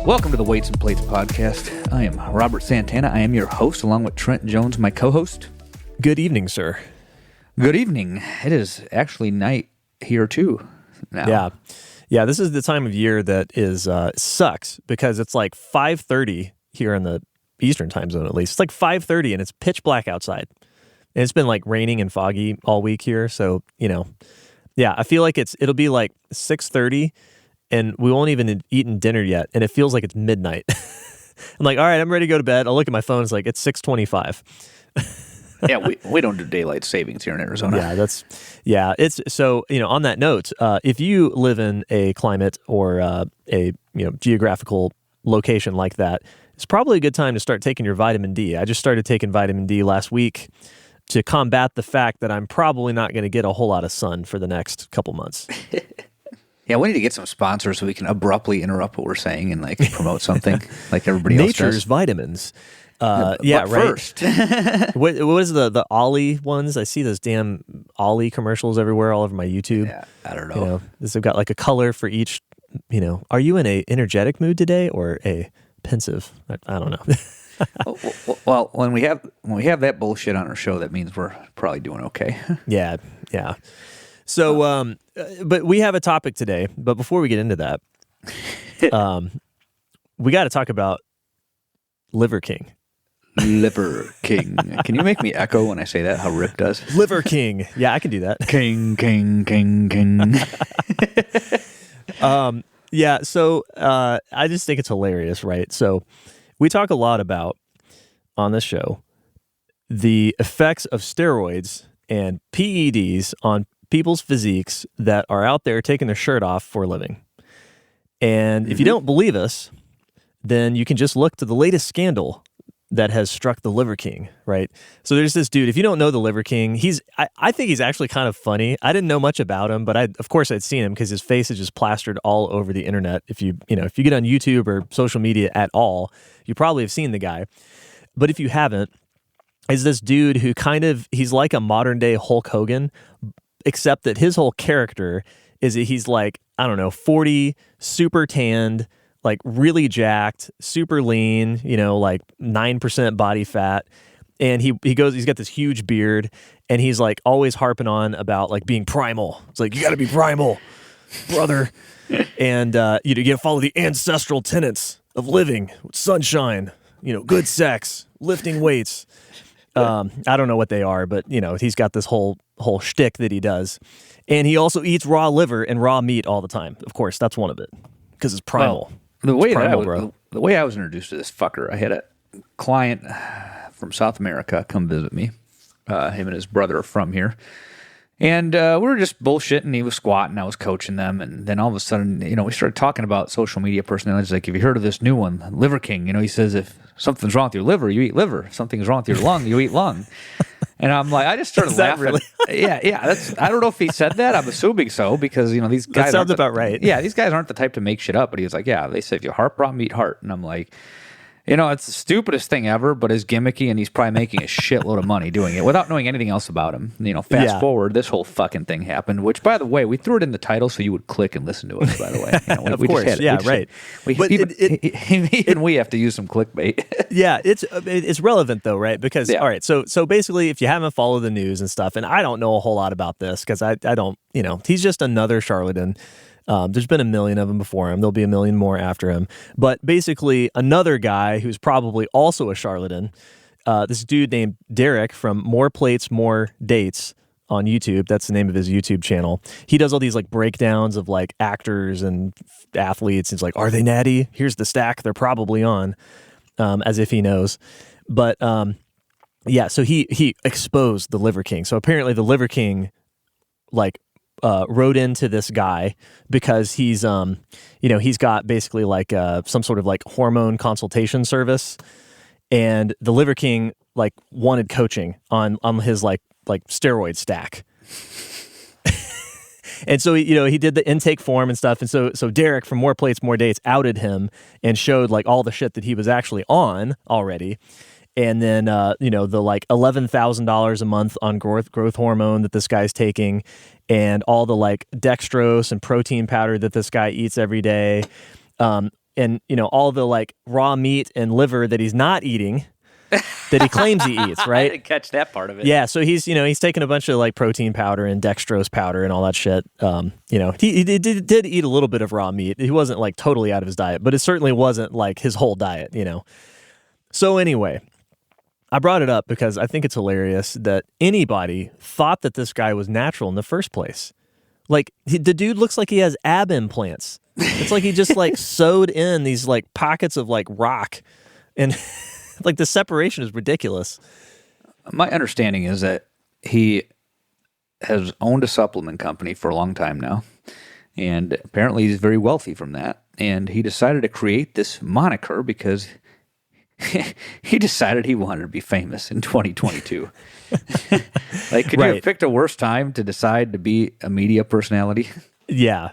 Welcome to the Weights and Plates podcast. I am Robert Santana. I am your host, along with Trent Jones, my co-host. Good evening, sir. Good evening. It is actually night here too now. Yeah. This is the time of year that is sucks because it's like 5:30 here in the Eastern time zone. At least it's like 5:30 and it's pitch black outside. And it's been like raining and foggy all week here, so I feel like it'll be like 6:30. And we won't even eaten dinner yet, and it feels like it's midnight. I'm like, all right, I'm ready to go to bed. I'll look at my phone. It's like, it's 6:25. Yeah, we don't do daylight savings here in Arizona. It's so, on that note, if you live in a climate or a geographical location like that, it's probably a good time to start taking your vitamin D. I just started taking vitamin D last week to combat the fact that I'm probably not going to get a whole lot of sun for the next couple months. Yeah, we need to get some sponsors so we can abruptly interrupt what we're saying and like promote something like everybody else does. Nature's vitamins. But right. First. what is the Ollie ones? I see those damn Ollie commercials everywhere, all over my YouTube. Yeah, I don't know. They've got like a color for each. Are you in a energetic mood today or a pensive? I don't know. Well, when we have that bullshit on our show, that means we're probably doing okay. Yeah. So, but we have a topic today. But before we get into that, we got to talk about Liver King. Liver King. Can you make me echo when I say that? How Rip does? Liver King. Yeah, I can do that. King. So I just think it's hilarious, right? So we talk a lot about on this show the effects of steroids and PEDs on people's physiques that are out there taking their shirt off for a living. And if you don't believe us, then you can just look to the latest scandal that has struck the Liver King, right? So there's this dude, if you don't know the Liver King, I think he's actually kind of funny. I didn't know much about him, but of course I'd seen him because his face is just plastered all over the internet. If you get on YouTube or social media at all, you probably have seen the guy. But if you haven't, is this dude who he's like a modern day Hulk Hogan, except that his whole character is that he's like, 40, super tanned, like really jacked, super lean, like 9% body fat. And he's got this huge beard and he's like always harping on about like being primal. It's like, you got to be primal, brother. And you got to follow the ancestral tenets of living, sunshine, good sex, lifting weights. I don't know what they are, but he's got this whole shtick that he does. And he also eats raw liver and raw meat all the time. Of course, that's one of it because it's primal. Well, the way I was introduced to this fucker, I had a client from South America come visit me. Him and his brother are from here. And we were just bullshitting. He was squatting. I was coaching them. And then all of a sudden, we started talking about social media personalities. Like, have you heard of this new one, Liver King? He says, if something's wrong with your liver, you eat liver. If something's wrong with your lung, you eat lung. And I'm like, I just started laughing. Really? Yeah. I don't know if he said that. I'm assuming so because, these guys. That sounds about right. Yeah, these guys aren't the type to make shit up. But he was like, yeah, they say if you heart raw meat, heart. And I'm like, it's the stupidest thing ever, but it's gimmicky, and he's probably making a shitload of money doing it without knowing anything else about him. Fast forward, this whole fucking thing happened, which, by the way, we threw it in the title so you would click and listen to us, by the way. Of course, right. We have to use some clickbait. Yeah, it's relevant, though, right? Because, all right, so basically, if you haven't followed the news and stuff, and I don't know a whole lot about this, because I don't, he's just another charlatan. There's been a million of them before him. There'll be a million more after him. But basically, another guy who's probably also a charlatan, this dude named Derek from More Plates, More Dates on YouTube. That's the name of his YouTube channel. He does all these like breakdowns of like actors and athletes. He's like, are they natty? Here's the stack they're probably on, as if he knows. But so he exposed the Liver King. So apparently the Liver King, wrote into this guy because he's he's got basically like some sort of like hormone consultation service, and the Liver King wanted coaching on his like steroid stack. And so he did the intake form and stuff, and so Derek from More Plates More Dates outed him and showed like all the shit that he was actually on already. and then the like $11,000 a month on growth hormone that this guy's taking, and all the like dextrose and protein powder that this guy eats every day, and all the like raw meat and liver that he's not eating that he claims he eats, right? I didn't catch that part of it. Yeah, so he's taking a bunch of like protein powder and dextrose powder and all that shit. He did eat a little bit of raw meat. He wasn't like totally out of his diet, but it certainly wasn't like his whole diet, So anyway, I brought it up because I think it's hilarious that anybody thought that this guy was natural in the first place. Like, the dude looks like he has ab implants. It's like he just like sewed in these like pockets of like rock, and like the separation is ridiculous. My understanding is that he has owned a supplement company for a long time now, and apparently he's very wealthy from that. And he decided to create this moniker because he decided he wanted to be famous in 2022. Like, could you have picked a worse time to decide to be a media personality? Yeah,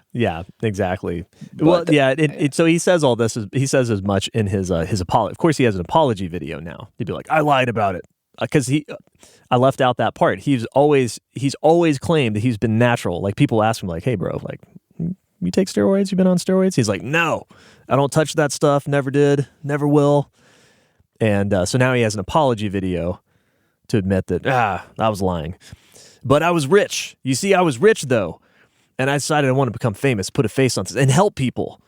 exactly. So he says all this. He says as much in his apology. Of course, he has an apology video now. He'd be like, "I lied about it," because I left out that part. He's always claimed that he's been natural. Like, people ask him, like, "Hey, bro, like, you take steroids? You been on steroids?" He's like, "No, I don't touch that stuff. Never did. Never will." And so now he has an apology video to admit that I was lying, but I was rich. You see, I was rich though. And I decided I want to become famous, put a face on this, and help people.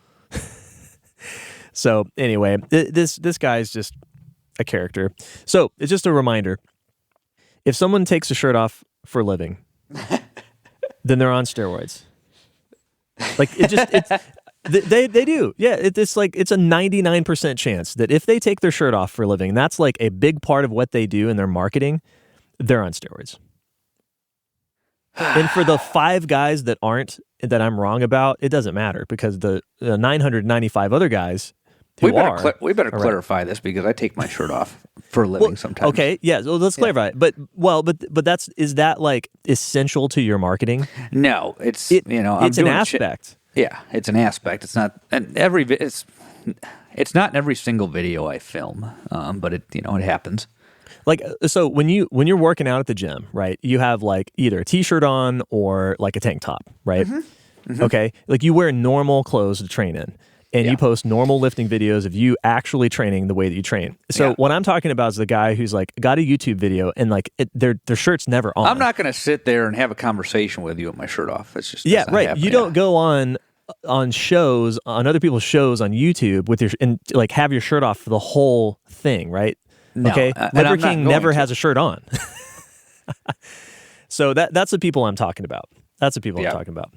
So anyway, this guy is just a character. So it's just a reminder: if someone takes a shirt off for a living, then they're on steroids. Like they do. Yeah, it's like it's a 99% chance that if they take their shirt off for a living, that's like a big part of what they do in their marketing, they're on steroids. And for the 5 guys that aren't, that I'm wrong about, it doesn't matter, because the 995 other guys who we better clarify this, because I take my shirt off for a living sometimes. Okay, yeah, well, let's clarify it. But is that like essential to your marketing? No, it's it's an aspect. Yeah, it's an aspect. It's not it's not in every single video I film, but it happens. Like, so when you're working out at the gym, right, you have like either a t-shirt on or like a tank top, right? Mm-hmm. Mm-hmm. Okay, like you wear normal clothes to train in, and you post normal lifting videos of you actually training the way that you train. So what I'm talking about is the guy who's like got a YouTube video and like their shirt's never on. I'm not going to sit there and have a conversation with you with my shirt off. It's just right. Happening. You don't go on shows, on other people's shows on YouTube with and like have your shirt off for the whole thing, right? No, okay, Liver King never has a shirt on. So that's the people I'm talking about. That's the people I'm talking about.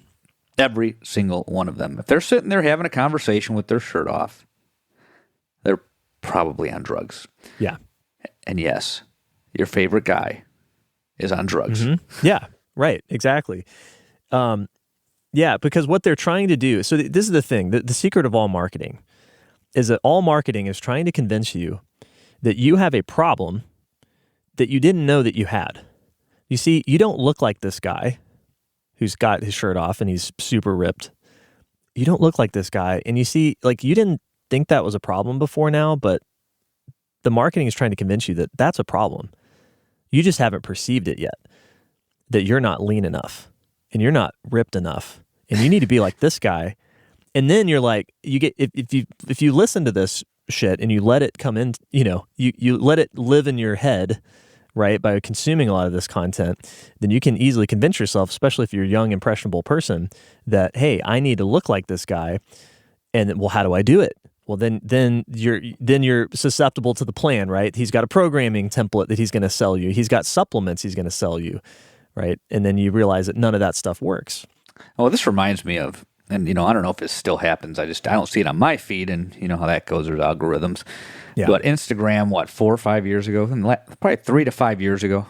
Every single one of them. If they're sitting there having a conversation with their shirt off, they're probably on drugs. Yeah. And yes, your favorite guy is on drugs. Mm-hmm. Yeah, right, exactly. Because what they're trying to do, so this is the thing, the secret of all marketing is that all marketing is trying to convince you that you have a problem that you didn't know that you had. You see, you don't look like this guy who's got his shirt off and he's super ripped. You don't look like this guy. And you see, like, you didn't think that was a problem before now, but the marketing is trying to convince you that that's a problem. You just haven't perceived it yet, that you're not lean enough and you're not ripped enough and you need to be like this guy. And then you're like, you get, if you listen to this shit and you let it come in, you let it live in your head, right, by consuming a lot of this content, then you can easily convince yourself, especially if you're a young, impressionable person, that, hey, I need to look like this guy. And well, how do I do it? Well, then you're susceptible to the plan, right? He's got a programming template that he's going to sell you. He's got supplements he's going to sell you, right? And then you realize that none of that stuff works. Well, this reminds me of, and I don't know if this still happens. I don't see it on my feed, and you know how that goes with algorithms. Yeah. But Instagram, 4 or 5 years ago, probably 3 to 5 years ago,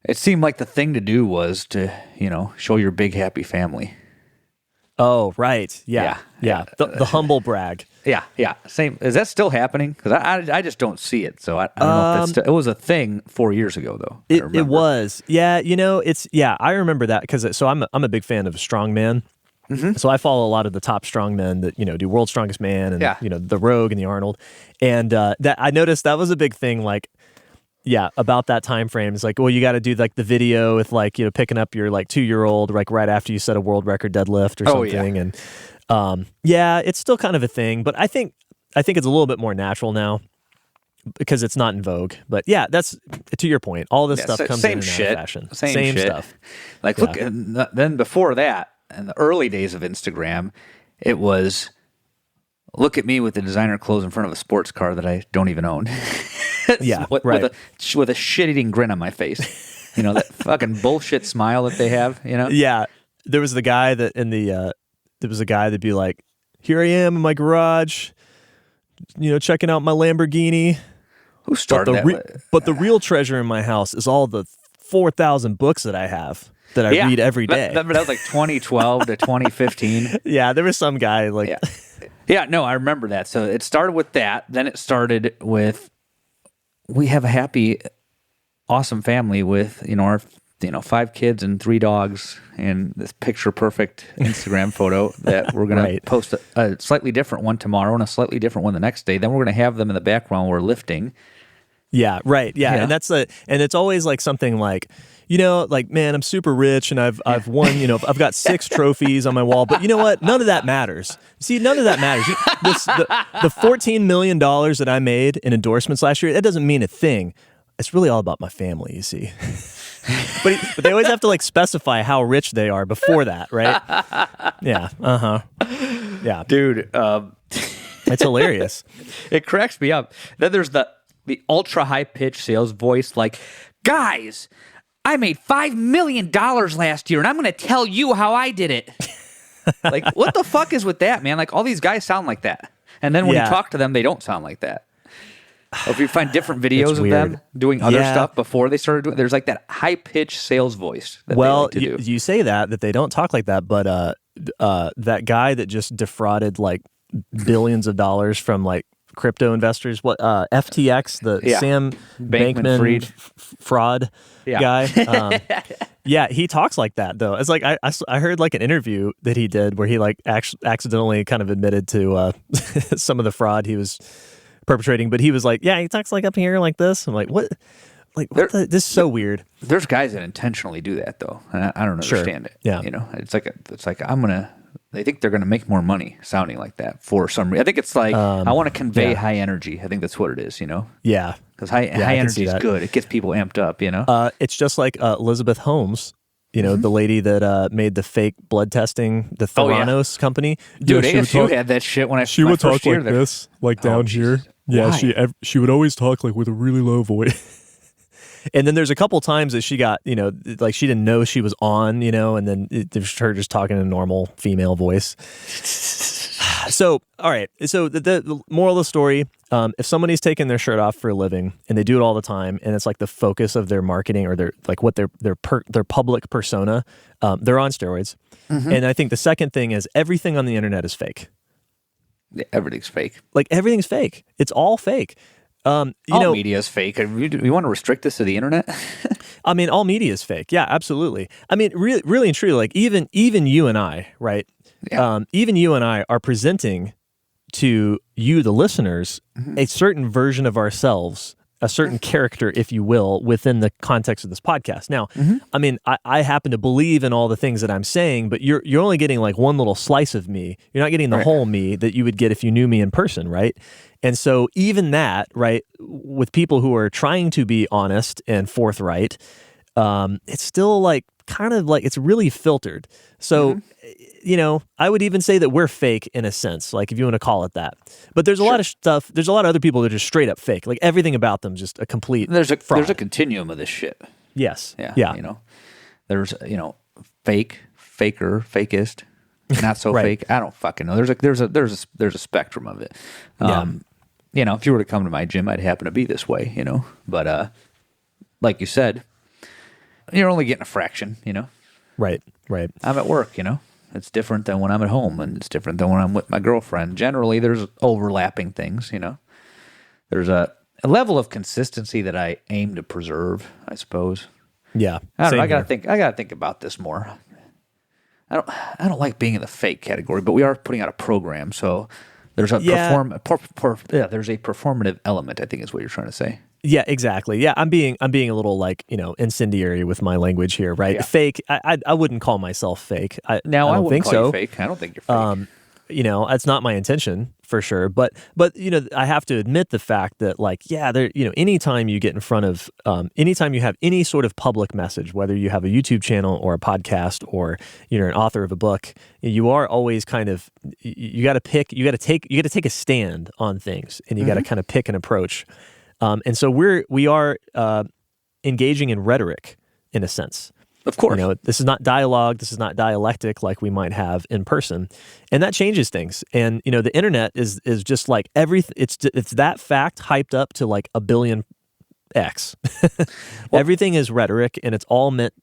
it seemed like the thing to do was to, show your big happy family. Oh, right. Yeah. The humble brag. Yeah. Same. Is that still happening? Because I just don't see it. So I don't know if that's it was a thing 4 years ago, though. It was. Yeah. I remember that because I'm a big fan of strongman. So I follow a lot of the top strongmen that, do World's Strongest Man and, Yeah. the Rogue and the Arnold. And that I noticed that was a big thing, like, about that time frame. It's like, well, you got to do like the video with like, picking up your like 2-year-old, like right after you set a world record deadlift or something. Yeah. And it's still kind of a thing, but I think it's a little bit more natural now because it's not in vogue. But yeah, that's to your point. All this stuff comes in and out of fashion. Same shit. Stuff. Like, look, then before that, in the early days of Instagram, it was, look at me with the designer clothes in front of a sports car that I don't even own. With a shit-eating grin on my face. That fucking bullshit smile that they have, Yeah. There was the guy that there was a guy that'd be like, here I am in my garage, checking out my Lamborghini. Who started that? But the real treasure in my house is all the 4,000 books that I have that I read every day. That was like 2012 to 2015. Yeah, there was some guy like... Yeah, no, I remember that. So it started with that. Then it started with, we have a happy, awesome family with, our 5 kids and 3 dogs and this picture perfect Instagram photo that we're going to post a slightly different one tomorrow and a slightly different one the next day. Then we're going to have them in the background while we're lifting. Yeah, right. Yeah. And and it's always like something like, like, man, I'm super rich and I've won, I've got 6 trophies on my wall, but you know what? None of that matters. See, none of that matters. The $14 million that I made in endorsements last year, that doesn't mean a thing. It's really all about my family, you see. But they always have to like specify how rich they are before that, right? Yeah. Yeah. Dude, it's hilarious. It cracks me up. Then there's the ultra high pitched sales voice, like, guys, I made $5 million last year, and I'm going to tell you how I did it. Like, what the fuck is with that, man? Like, all these guys sound like that. And then when you talk to them, they don't sound like that. Or if you find different videos of them doing other stuff before they started doing, there's like that high-pitched sales voice that they like to do. You say that they don't talk like that, but that guy that just defrauded like billions of dollars from like crypto investors, FTX, the Sam Bankman-Fried fraud guy. He talks like that though. It's like I heard like an interview that he did where he like accidentally kind of admitted to some of the fraud he was perpetrating, but he was like, he talks like up here like this. I'm like, what? Like, this is so weird. There's guys that intentionally do that though, and I don't understand it. Yeah, it's like they think they're gonna make more money sounding like that for some reason. I think it's like I want to convey high energy. I think that's what it is. Yeah, because high energy is good. It gets people amped up. It's just like Elizabeth Holmes. The lady that made the fake blood testing, the Theranos company. Dude, ASU had that shit when she would talk like this, like down here. Jesus. Yeah, Why? she would always talk like with a really low voice. And then there's a couple times that she got, like she didn't know she was on, and then there's her just talking in a normal female voice. So, all right. So the moral of the story, if somebody's taking their shirt off for a living and they do it all the time and it's like the focus of their marketing or their like what their public persona, they're on steroids. Mm-hmm. And I think the second thing is everything on the internet is fake. Yeah, everything's fake. Like everything's fake. It's all fake. All media is fake. We want to restrict this to the internet? I mean, all media is fake. Yeah, absolutely. I mean, really and truly, like even you and I, right? Yeah. Even you and I are presenting to you, the listeners, a certain version of ourselves, a certain character, if you will, within the context of this podcast. Now, I mean, I happen to believe in all the things that I'm saying, but you're only getting like one little slice of me. You're not getting the whole me that you would get if you knew me in person, right? And so even that, right, with people who are trying to be honest and forthright, it's still like kind of like it's really filtered. So, I would even say that we're fake in a sense, like if you want to call it that. But there's a lot of stuff, there's a lot of other people that are just straight up fake. Like everything about them just a complete fraud. There's a continuum of this shit. Yes. Yeah. There's, fake, faker, fakest, not so fake. I don't fucking know. There's a spectrum of it. If you were to come to my gym, I'd happen to be this way, But like you said, you're only getting a fraction, Right. I'm at work, It's different than when I'm at home, and it's different than when I'm with my girlfriend. Generally, there's overlapping things, There's a level of consistency that I aim to preserve, I suppose. Yeah. I don't know. I gotta think about this more. I don't like being in the fake category, but we are putting out a program, so there's a there's a performative element, I think is what you're trying to say. Yeah, exactly. Yeah, I'm being a little like, incendiary with my language here, right? Yeah. Fake. I wouldn't call myself fake. I Wouldn't think call so. you fake. I don't think you're fake. That's not my intention for sure. But I have to admit the fact that anytime you get in front of, anytime you have any sort of public message, whether you have a YouTube channel or a podcast or you're an author of a book, you are always kind of, you got to take a stand on things, and you got to kind of pick an approach. And so we are engaging in rhetoric in a sense. Of course. This is not dialogue. This is not dialectic like we might have in person. And that changes things. And, the internet is just like everything. It's that fact hyped up to like a billion X. Everything is rhetoric, and it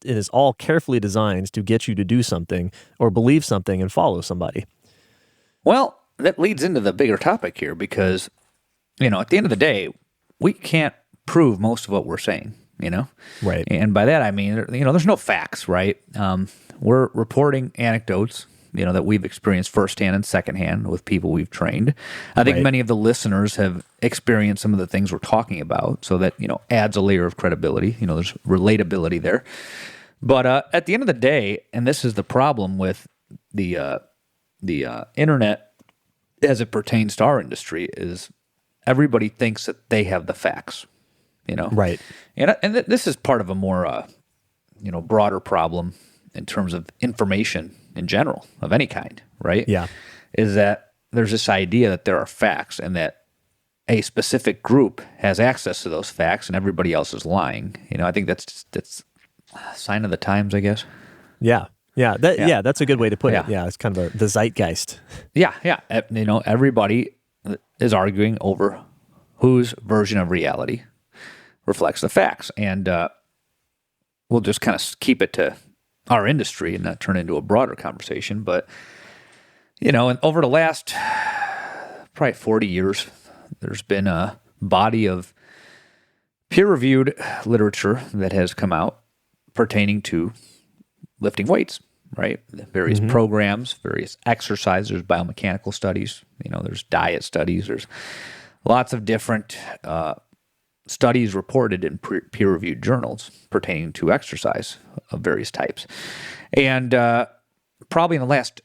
is all carefully designed to get you to do something or believe something and follow somebody. Well, that leads into the bigger topic here because, at the end of the day, we can't prove most of what we're saying, Right. And by that, I mean, there's no facts, right? We're reporting anecdotes, that we've experienced firsthand and secondhand with people we've trained. I think many of the listeners have experienced some of the things we're talking about, so that, adds a layer of credibility. There's relatability there. But at the end of the day, and this is the problem with the internet as it pertains to our industry, is everybody thinks that they have the facts, Right. And this is part of a more, broader problem in terms of information in general of any kind, right? Yeah. Is that there's this idea that there are facts and that a specific group has access to those facts and everybody else is lying. I think that's a sign of the times, I guess. Yeah. Yeah. That's a good way to put it. Yeah. Yeah. It's kind of the zeitgeist. Yeah. Everybody is arguing over whose version of reality reflects the facts. And we'll just kind of keep it to our industry and not turn it into a broader conversation. But, and over the last probably 40 years, there's been a body of peer-reviewed literature that has come out pertaining to lifting weights, right? Various programs, various exercises, biomechanical studies, there's diet studies, there's lots of different studies reported in peer-reviewed journals pertaining to exercise of various types. And probably in the last,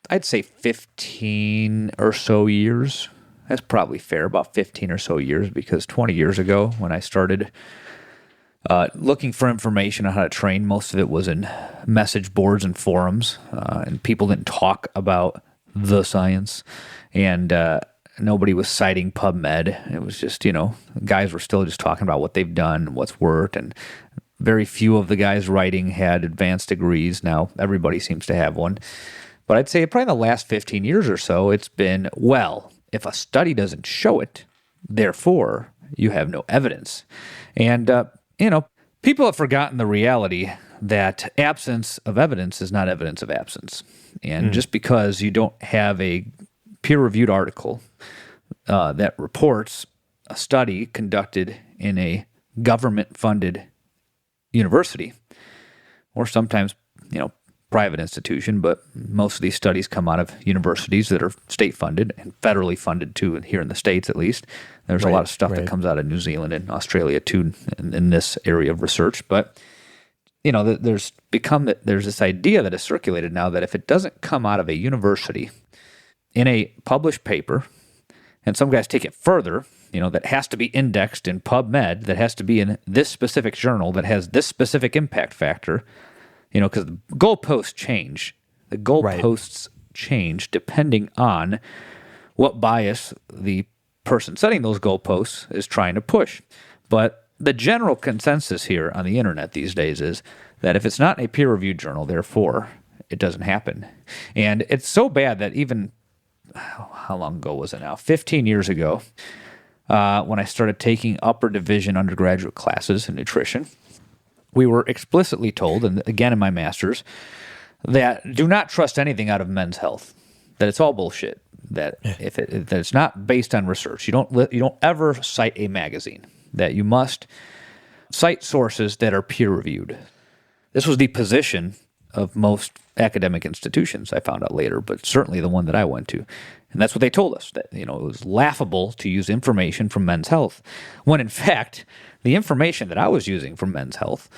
I'd say 15 or so years, that's probably fair, about 15 or so years, because 20 years ago when I started looking for information on how to train, most of it was in message boards and forums, and people didn't talk about the science, and nobody was citing PubMed. It was just, guys were still just talking about what they've done, what's worked, and very few of the guys writing had advanced degrees. Now, everybody seems to have one. But I'd say probably in the last 15 years or so, it's been, well, if a study doesn't show it, therefore, you have no evidence. And, people have forgotten the reality that absence of evidence is not evidence of absence. And just because you don't have a peer-reviewed article that reports a study conducted in a government-funded university, or sometimes, private institution, but most of these studies come out of universities that are state-funded and federally funded too, here in the States at least. There's a lot of stuff that comes out of New Zealand and Australia too in this area of research. But, there's this idea that is circulated now that if it doesn't come out of a university in a published paper, and some guys take it further, that has to be indexed in PubMed, that has to be in this specific journal, that has this specific impact factor, because the goalposts change. The goalposts change depending on what bias the person setting those goalposts is trying to push. But the general consensus here on the internet these days is that if it's not a peer-reviewed journal, therefore, it doesn't happen. And it's so bad that even, how long ago was it now? 15 years ago, when I started taking upper division undergraduate classes in nutrition, we were explicitly told, and again in my master's, that do not trust anything out of Men's Health. That it's all bullshit. That that it's not based on research. You don't ever cite a magazine. That you must cite sources that are peer reviewed. This was the position of most academic institutions, I found out later, but certainly the one that I went to. And that's what they told us, that, it was laughable to use information from Men's Health, when in fact, the information that I was using from Men's Health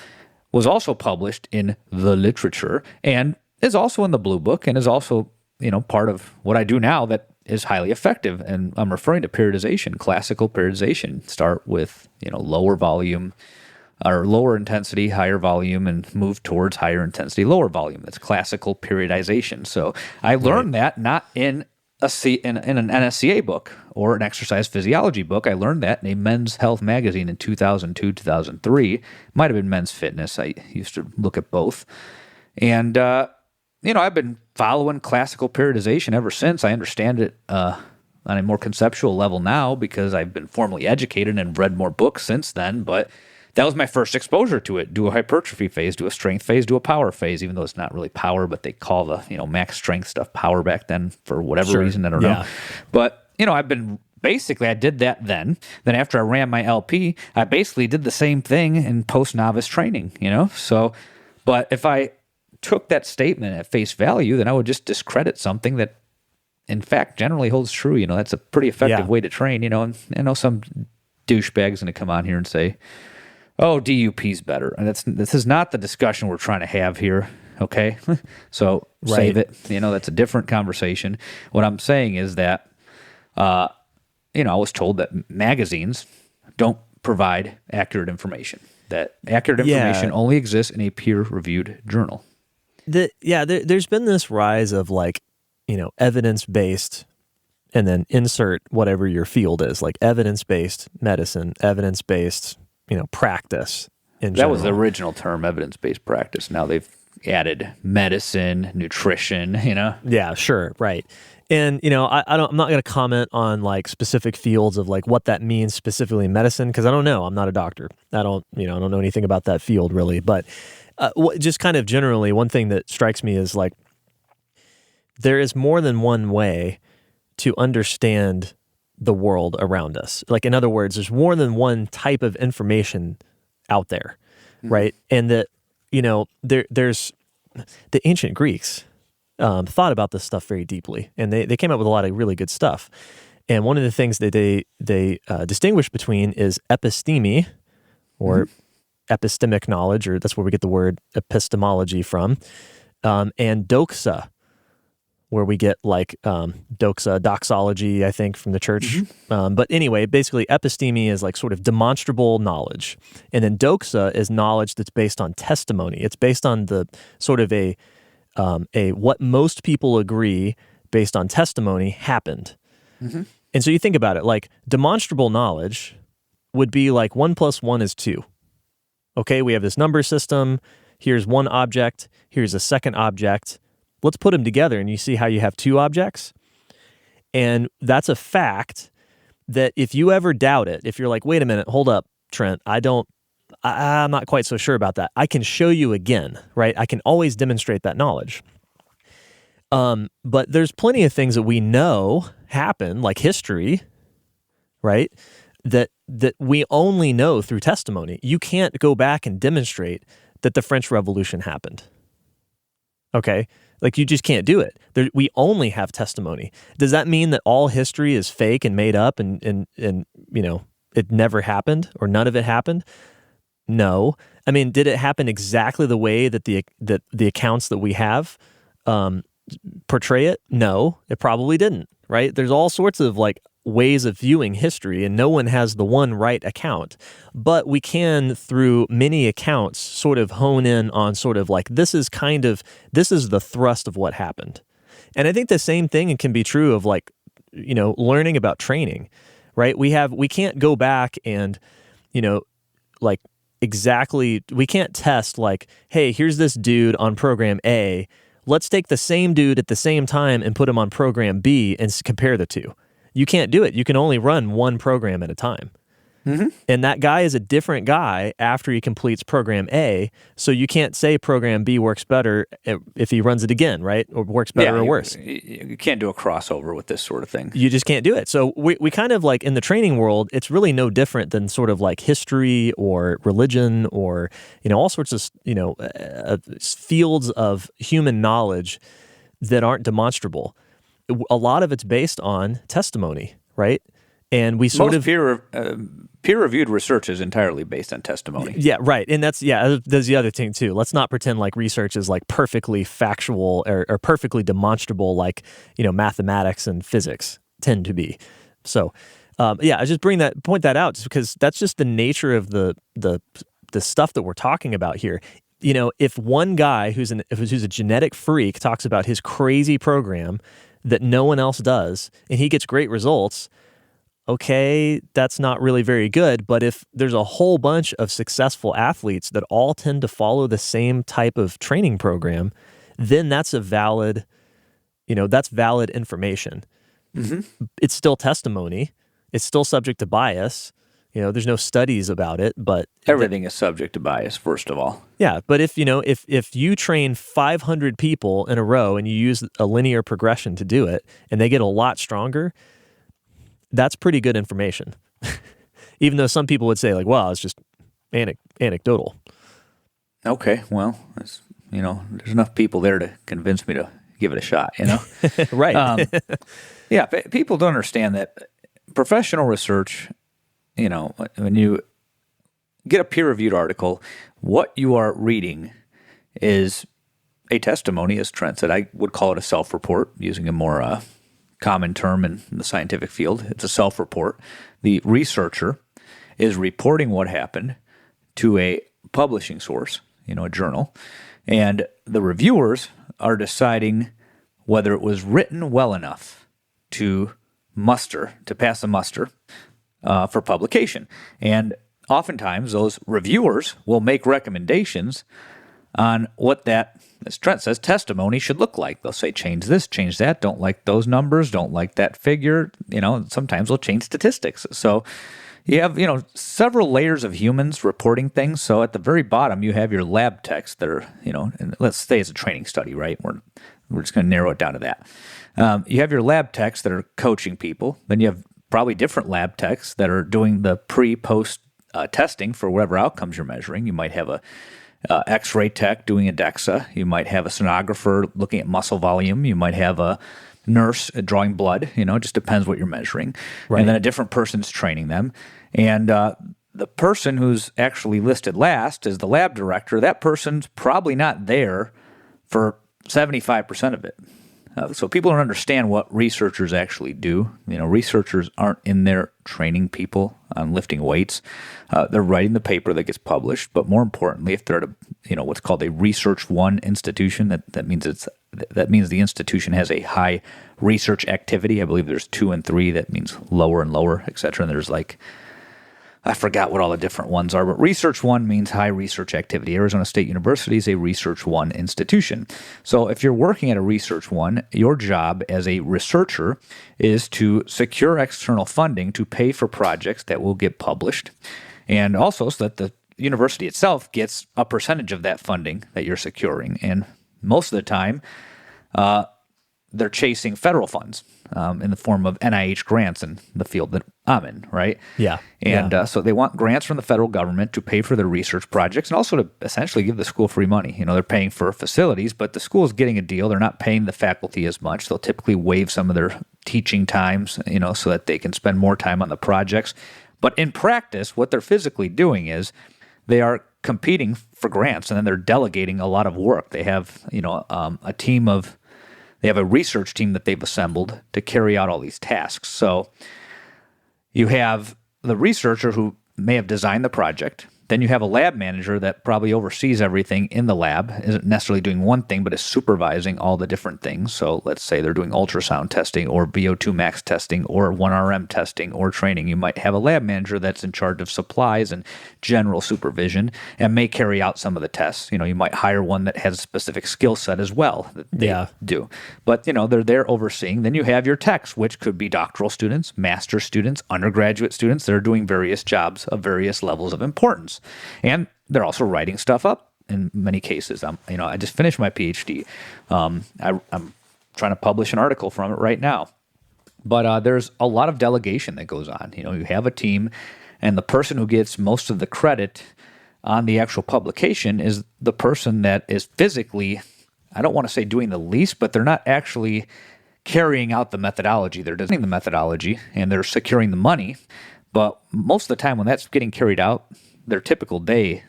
was also published in the literature and is also in the Blue Book and is also, part of what I do now that is highly effective. And I'm referring to periodization, classical periodization. Start with, lower volume or lower intensity, higher volume, and move towards higher intensity, lower volume. That's classical periodization. So I learned that not in in an NSCA book or an exercise physiology book. I learned that in a Men's Health magazine in 2002, 2003. Might have been Men's Fitness. I used to look at both. And, I've been following classical periodization ever since. I understand it on a more conceptual level now because I've been formally educated and read more books since then. But that was my first exposure to it. Do a hypertrophy phase, do a strength phase, do a power phase, even though it's not really power, but they call the, max strength stuff power back then for whatever reason. I don't know. But, I've been basically, I did that then. Then after I ran my LP, I basically did the same thing in post-novice training, So, but if I took that statement at face value, then I would just discredit something that, in fact, generally holds true. That's a pretty effective way to train, And I know some douchebag's going to come on here and say, oh, DUP's better. And this is not the discussion we're trying to have here, okay? So save it. That's a different conversation. What I'm saying is that, I was told that magazines don't provide accurate information, that accurate information only exists in a peer-reviewed journal. There's been this rise of evidence-based, and then insert whatever your field is, like evidence-based medicine, evidence-based practice in general. That was the original term, evidence-based practice. Now they've added medicine, nutrition, Yeah, sure, right. And, I'm not going to comment on specific fields of what that means specifically in medicine, because I don't know. I'm not a doctor. I don't know anything about that field really. But just kind of generally, one thing that strikes me is there is more than one way to understand the world around us. In other words, there's more than one type of information out there, right? And that, there's the ancient Greeks thought about this stuff very deeply, and they came up with a lot of really good stuff. And one of the things that they distinguish between is episteme, or epistemic knowledge, or that's where we get the word epistemology from, and doxa, where we get doxology, I think, from the church. But anyway, basically episteme is sort of demonstrable knowledge. And then doxa is knowledge that's based on testimony. It's based on the sort of a what most people agree based on testimony happened. And so you think about it, demonstrable knowledge would be 1 + 1 is 2. Okay, we have this number system. Here's one object. Here's a second object. Let's put them together, and you see how you have two objects. And that's a fact that if you ever doubt it, if you're like, wait a minute, hold up, Trent, I'm not quite so sure about that. I can show you again, right? I can always demonstrate that knowledge. But there's plenty of things that we know happen, like history, right? That we only know through testimony. You can't go back and demonstrate that the French Revolution happened. Okay? You just can't do it. We only have testimony. Does that mean that all history is fake and made up and it never happened or none of it happened? No. I mean, did it happen exactly the way that the accounts that we have portray it? No, it probably didn't, right? There's all sorts of ways of viewing history, and no one has the one right account. But we can, through many accounts, sort of hone in on sort of this is the thrust of what happened. And I think the same thing can be true of learning about training, right? We can't go back and, exactly, we can't test hey, here's this dude on program A. Let's take the same dude at the same time and put him on program B and compare the two. You can't do it. You can only run one program at a time. And that guy is a different guy after he completes program A. So you can't say program B works better if he runs it again, right? Or works better or worse. You can't do a crossover with this sort of thing. You just can't do it. So we kind of like in the training world, it's really no different than sort of like history or religion or, all sorts of, fields of human knowledge that aren't demonstrable. A lot of it's based on testimony, right? And we sort Most of peer-reviewed research is entirely based on testimony. Yeah, right. And that's the other thing too. Let's not pretend like research is like perfectly factual or perfectly demonstrable like, mathematics and physics tend to be. So, I just point that out just because that's just the nature of the stuff that we're talking about here. If one guy who's a genetic freak talks about his crazy program that no one else does and he gets great results, okay, that's not really very good. But if there's a whole bunch of successful athletes that all tend to follow the same type of training program, then that's valid information. It's still testimony. It's still subject to bias. There's no studies about it, but everything is subject to bias, first of all. Yeah, but if you train 500 people in a row and you use a linear progression to do it, and they get a lot stronger, that's pretty good information. Even though some people would say like, well, it's just anecdotal. Okay, well, there's enough people there to convince me to give it a shot, Right. People don't understand that professional research, when you get a peer-reviewed article, what you are reading is a testimony, as Trent said. I would call it a self-report, using a more common term in the scientific field. It's a self-report. The researcher is reporting what happened to a publishing source, a journal, and the reviewers are deciding whether it was written well enough to pass a muster for publication. And oftentimes those reviewers will make recommendations on what that, as Trent says, testimony should look like. They'll say, change this, change that, don't like those numbers, don't like that figure. Sometimes they'll change statistics. So you have, several layers of humans reporting things. So at the very bottom, you have your lab techs that are, and let's say it's a training study, right? We're just going to narrow it down to that. You have your lab techs that are coaching people. Then you have probably different lab techs that are doing the pre-post testing for whatever outcomes you're measuring. You might have a X-ray tech doing a DEXA. You might have a sonographer looking at muscle volume. You might have a nurse drawing blood. It just depends what you're measuring. Right. And then a different person's training them. And the person who's actually listed last is the lab director. That person's probably not there for 75% of it. So people don't understand what researchers actually do. Researchers aren't in there training people on lifting weights. They're writing the paper that gets published. But more importantly, if they're at what's called a Research 1 institution, that means the institution has a high research activity. I believe there's 2 and 3. That means lower and lower, et cetera. And there's I forgot what all the different ones are, but Research 1 means high research activity. Arizona State University is a Research 1 institution. So if you're working at a Research 1, your job as a researcher is to secure external funding to pay for projects that will get published, and also so that the university itself gets a percentage of that funding that you're securing. And most of the time, they're chasing federal funds in the form of NIH grants in the field that I'm in, right? Yeah. And so they want grants from the federal government to pay for their research projects and also to essentially give the school free money. They're paying for facilities, but the school's getting a deal. They're not paying the faculty as much. They'll typically waive some of their teaching times, so that they can spend more time on the projects. But in practice, what they're physically doing is they are competing for grants, and then they're delegating a lot of work. They have, They have a research team that they've assembled to carry out all these tasks. So you have the researcher who may have designed the project, Then you have a lab manager that probably oversees everything in the lab, isn't necessarily doing one thing, but is supervising all the different things. So let's say they're doing ultrasound testing or VO2 max testing or 1RM testing or training. You might have a lab manager that's in charge of supplies and general supervision and may carry out some of the tests. You might hire one that has a specific skill set as well that they do. But, they're there overseeing. Then you have your techs, which could be doctoral students, master's students, undergraduate students that are doing various jobs of various levels of importance. And they're also writing stuff up in many cases. I just finished my PhD. I'm trying to publish an article from it right now. But there's a lot of delegation that goes on. You have a team, and the person who gets most of the credit on the actual publication is the person that is physically, I don't want to say doing the least, but they're not actually carrying out the methodology. They're designing the methodology, and they're securing the money. But most of the time when that's getting carried out, their typical day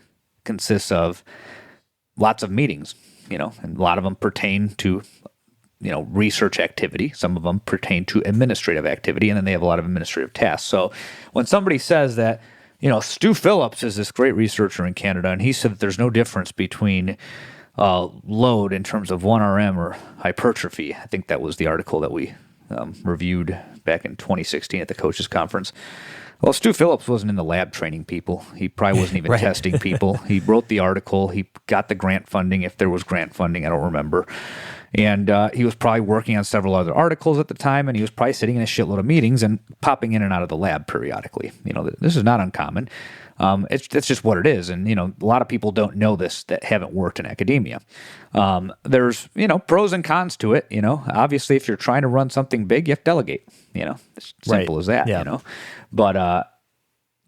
consists of lots of meetings, and a lot of them pertain to, research activity. Some of them pertain to administrative activity, and then they have a lot of administrative tasks. So when somebody says that, Stu Phillips is this great researcher in Canada, and he said that there's no difference between load in terms of 1RM or hypertrophy. I think that was the article that we reviewed back in 2016 at the coaches conference. Well, Stu Phillips wasn't in the lab training people. He probably wasn't even testing people. He wrote the article. He got the grant funding, if there was grant funding. I don't remember. And he was probably working on several other articles at the time, and he was probably sitting in a shitload of meetings and popping in and out of the lab periodically. This is not uncommon. It's just what it is. And, a lot of people don't know this that haven't worked in academia. There's, pros and cons to it. Obviously, if you're trying to run something big, you have to delegate. It's simple as that, But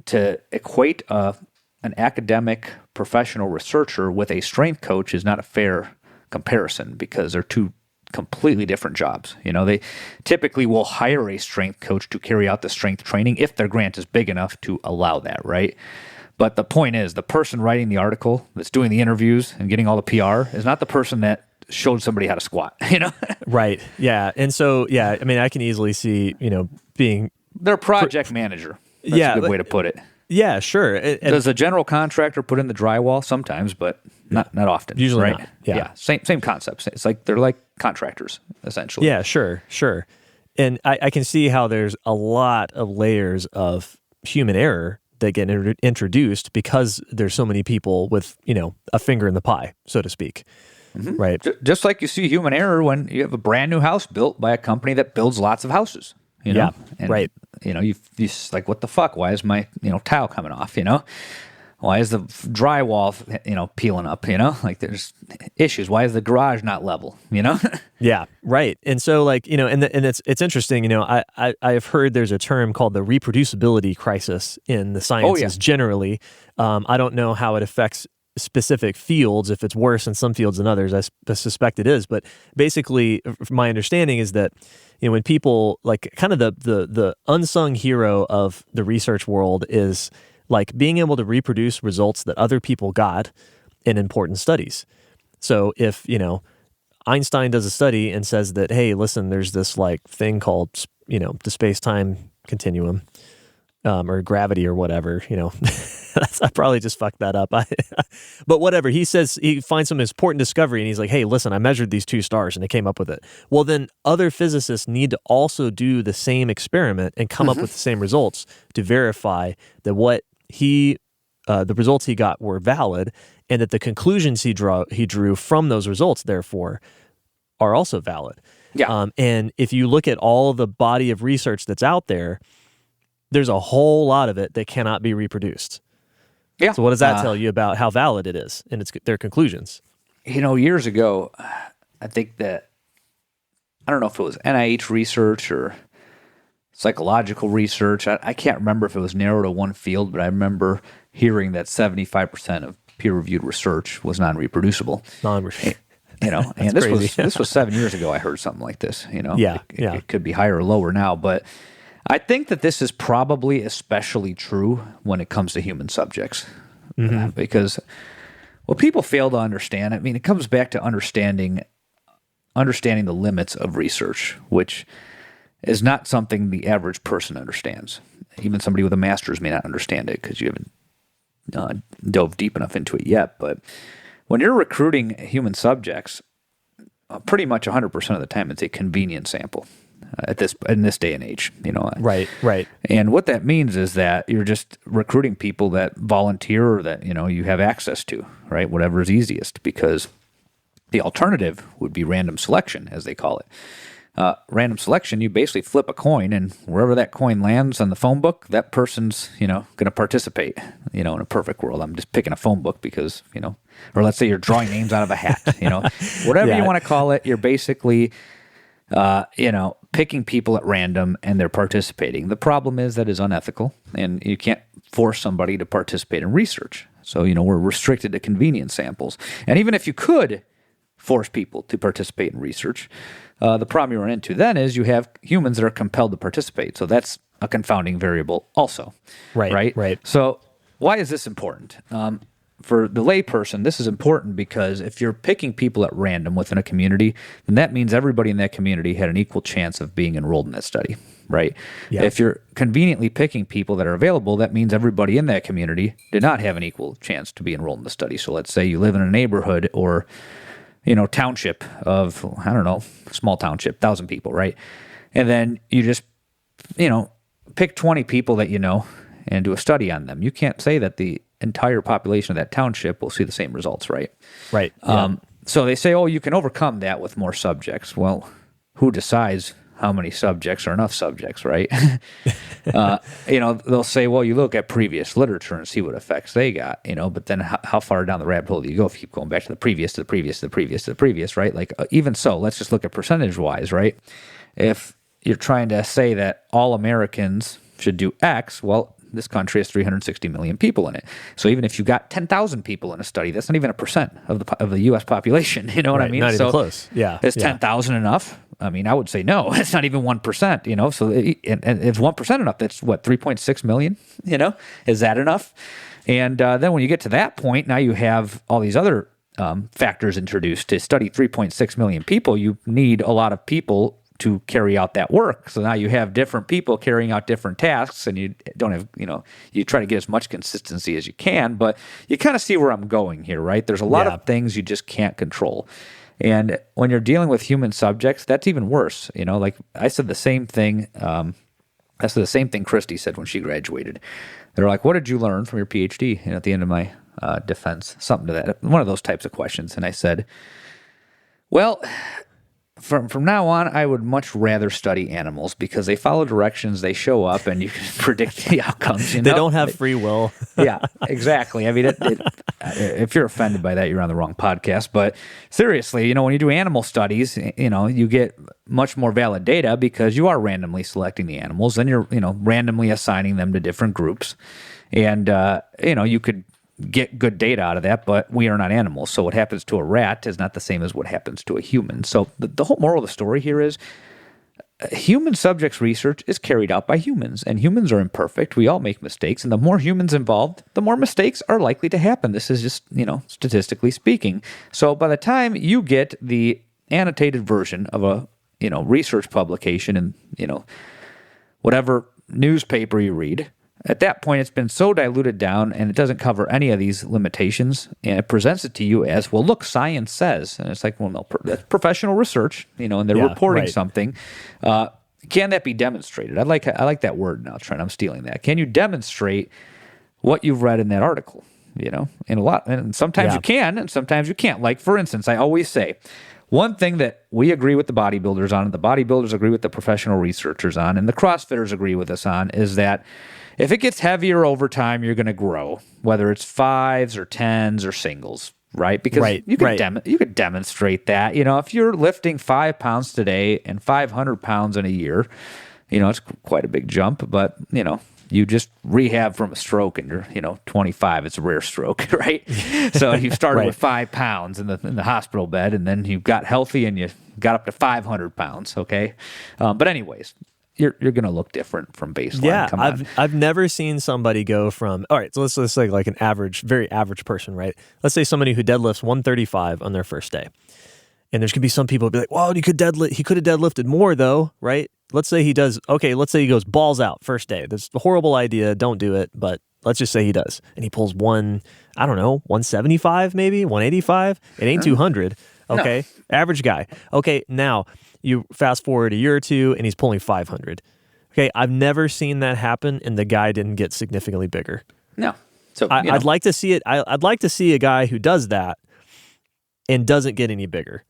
to equate an academic professional researcher with a strength coach is not a fair comparison because they're two completely different jobs. They typically will hire a strength coach to carry out the strength training if their grant is big enough to allow that, right? But the point is, the person writing the article that's doing the interviews and getting all the PR is not the person that showed somebody how to squat, Right. Yeah. And so, I can easily see, being... They're a project manager. That's a good way to put it. Yeah, sure. And does a general contractor put in the drywall? Sometimes, but not often. Usually right? not. Yeah. Same concept. It's like they're like contractors, essentially. Yeah, sure. And I can see how there's a lot of layers of human error that get introduced because there's so many people with, a finger in the pie, so to speak. Mm-hmm. Right. Just like you see human error when you have a brand new house built by a company that builds lots of houses. Yeah, and, right. You like, what the fuck? Why is my, tile coming off, Why is the drywall, peeling up, Like, there's issues. Why is the garage not level, Yeah, right. And so, like, and it's interesting, I've heard there's a term called the reproducibility crisis in the sciences generally. I don't know how it affects specific fields, if it's worse in some fields than others. I suspect it is. But basically, my understanding is that, when people, like, kind of the unsung hero of the research world is like being able to reproduce results that other people got in important studies. So if, Einstein does a study and says that, hey, listen, there's this like thing called, the space-time continuum, or gravity or whatever, I probably just fucked that up. But whatever, he says he finds some important discovery and he's like, hey, listen, I measured these two stars and they came up with it. Well, then other physicists need to also do the same experiment and come up with the same results to verify that what the results he got were valid and that the conclusions he drew from those results, therefore, are also valid. Yeah. And if you look at all the body of research that's out there, there's a whole lot of it that cannot be reproduced. Yeah. So what does that tell you about how valid it is and their conclusions? Years ago, I think that, I don't know if it was NIH research or psychological research. I can't remember if it was narrow to one field, but I remember hearing that 75% of peer-reviewed research was non-reproducible. And this was 7 years ago. I heard something like this. It could be higher or lower now, but I think that this is probably especially true when it comes to human subjects, because what people fail to understand, it comes back to understanding the limits of research, which is not something the average person understands. Even somebody with a master's may not understand it because you haven't dove deep enough into it yet. But when you're recruiting human subjects, pretty much 100% of the time, it's a convenient sample in this day and age. Right. And what that means is that you're just recruiting people that volunteer or that you have access to, right? Whatever is easiest, because the alternative would be random selection, as they call it. Random selection, you basically flip a coin, and wherever that coin lands on the phone book, that person's, going to participate. In a perfect world, I'm just picking a phone book because, or let's say you're drawing names out of a hat, whatever you want to call it, you're basically, picking people at random and they're participating. The problem is that is unethical, and you can't force somebody to participate in research. So, we're restricted to convenience samples. And even if you could force people to participate in research, the problem you run into then is you have humans that are compelled to participate. So that's a confounding variable also. Right. So why is this important? For the layperson, this is important because if you're picking people at random within a community, then that means everybody in that community had an equal chance of being enrolled in that study, right? Yeah. If you're conveniently picking people that are available, that means everybody in that community did not have an equal chance to be enrolled in the study. So let's say you live in a neighborhood or township of, I don't know, small township, 1,000 people, right? And then you just, pick 20 people that and do a study on them. You can't say that the entire population of that township will see the same results, right? Right. Yeah. So they say, you can overcome that with more subjects. Well, who decides how many subjects are enough subjects, right? They'll say, you look at previous literature and see what effects they got, but then how far down the rabbit hole do you go if you keep going back to the previous, right? Like, even so, let's just look at percentage-wise, right? If you're trying to say that all Americans should do X, this country has 360 million people in it. So even if you got 10,000 people in a study, that's not even 1% of the U.S. population. You know what I mean? Not even close. Yeah. Is 10,000 enough? I mean, I would say no. It's not even 1%. So and if 1% enough, that's what, 3.6 million. Is that enough? And then when you get to that point, now you have all these other factors introduced. To study 3.6 million people, you need a lot of people to carry out that work. So now you have different people carrying out different tasks, and you don't have, you try to get as much consistency as you can, but you kind of see where I'm going here, right? There's a lot of things you just can't control. And when you're dealing with human subjects, that's even worse. Like I said the same thing. That's the same thing Christy said when she graduated. They're like, what did you learn from your PhD? At the end of my defense, something to that, one of those types of questions. And I said, well, From now on, I would much rather study animals because they follow directions, they show up, and you can predict the outcomes. They don't have free will. Yeah, exactly. I mean, if you're offended by that, you're on the wrong podcast. But seriously, when you do animal studies, you get much more valid data because you are randomly selecting the animals, and you're, randomly assigning them to different groups. And, you could get good data out of that, but we are not animals. So what happens to a rat is not the same as what happens to a human. So the whole moral of the story here is human subjects research is carried out by humans, and humans are imperfect. We all make mistakes, and the more humans involved, the more mistakes are likely to happen. This is just, statistically speaking. So by the time you get the annotated version of a, research publication in, whatever newspaper you read, at that point, it's been so diluted down, and it doesn't cover any of these limitations, and it presents it to you as, well, look, science says. And it's like, well, no, that's professional research, and they're reporting something. Can that be demonstrated? I like that word now, Trent. I'm stealing that. Can you demonstrate what you've read in that article? And sometimes you can, and sometimes you can't. Like, for instance, I always say, one thing that we agree with the bodybuilders on, and the bodybuilders agree with the professional researchers on, and the CrossFitters agree with us on, is that if it gets heavier over time, you're going to grow, whether it's 5s or 10s or singles, right? Because you could demonstrate that. If you're lifting 5 pounds today and 500 pounds in a year, it's quite a big jump, but, you just rehab from a stroke and you're, 25. It's a rare stroke, right? So you started with 5 pounds in the hospital bed, and then you got healthy and you got up to 500 pounds, okay? But anyways, you're going to look different from baseline. Yeah, I've never seen somebody go from, all right, so let's say like an average, very average person, right? Let's say somebody who deadlifts 135 on their first day. And there's going to be some people who be like, well, he could have deadlifted more though, right? Let's say he goes balls out first day. That's a horrible idea. Don't do it. But Let's just say he does. And he pulls 175 maybe, 185. It ain't 200. Okay. No. Average guy. Okay. Now you fast forward a year or two and he's pulling 500. Okay. I've never seen that happen and the guy didn't get significantly bigger. No. So I'd like to see it. I'd like to see a guy who does that and doesn't get any bigger.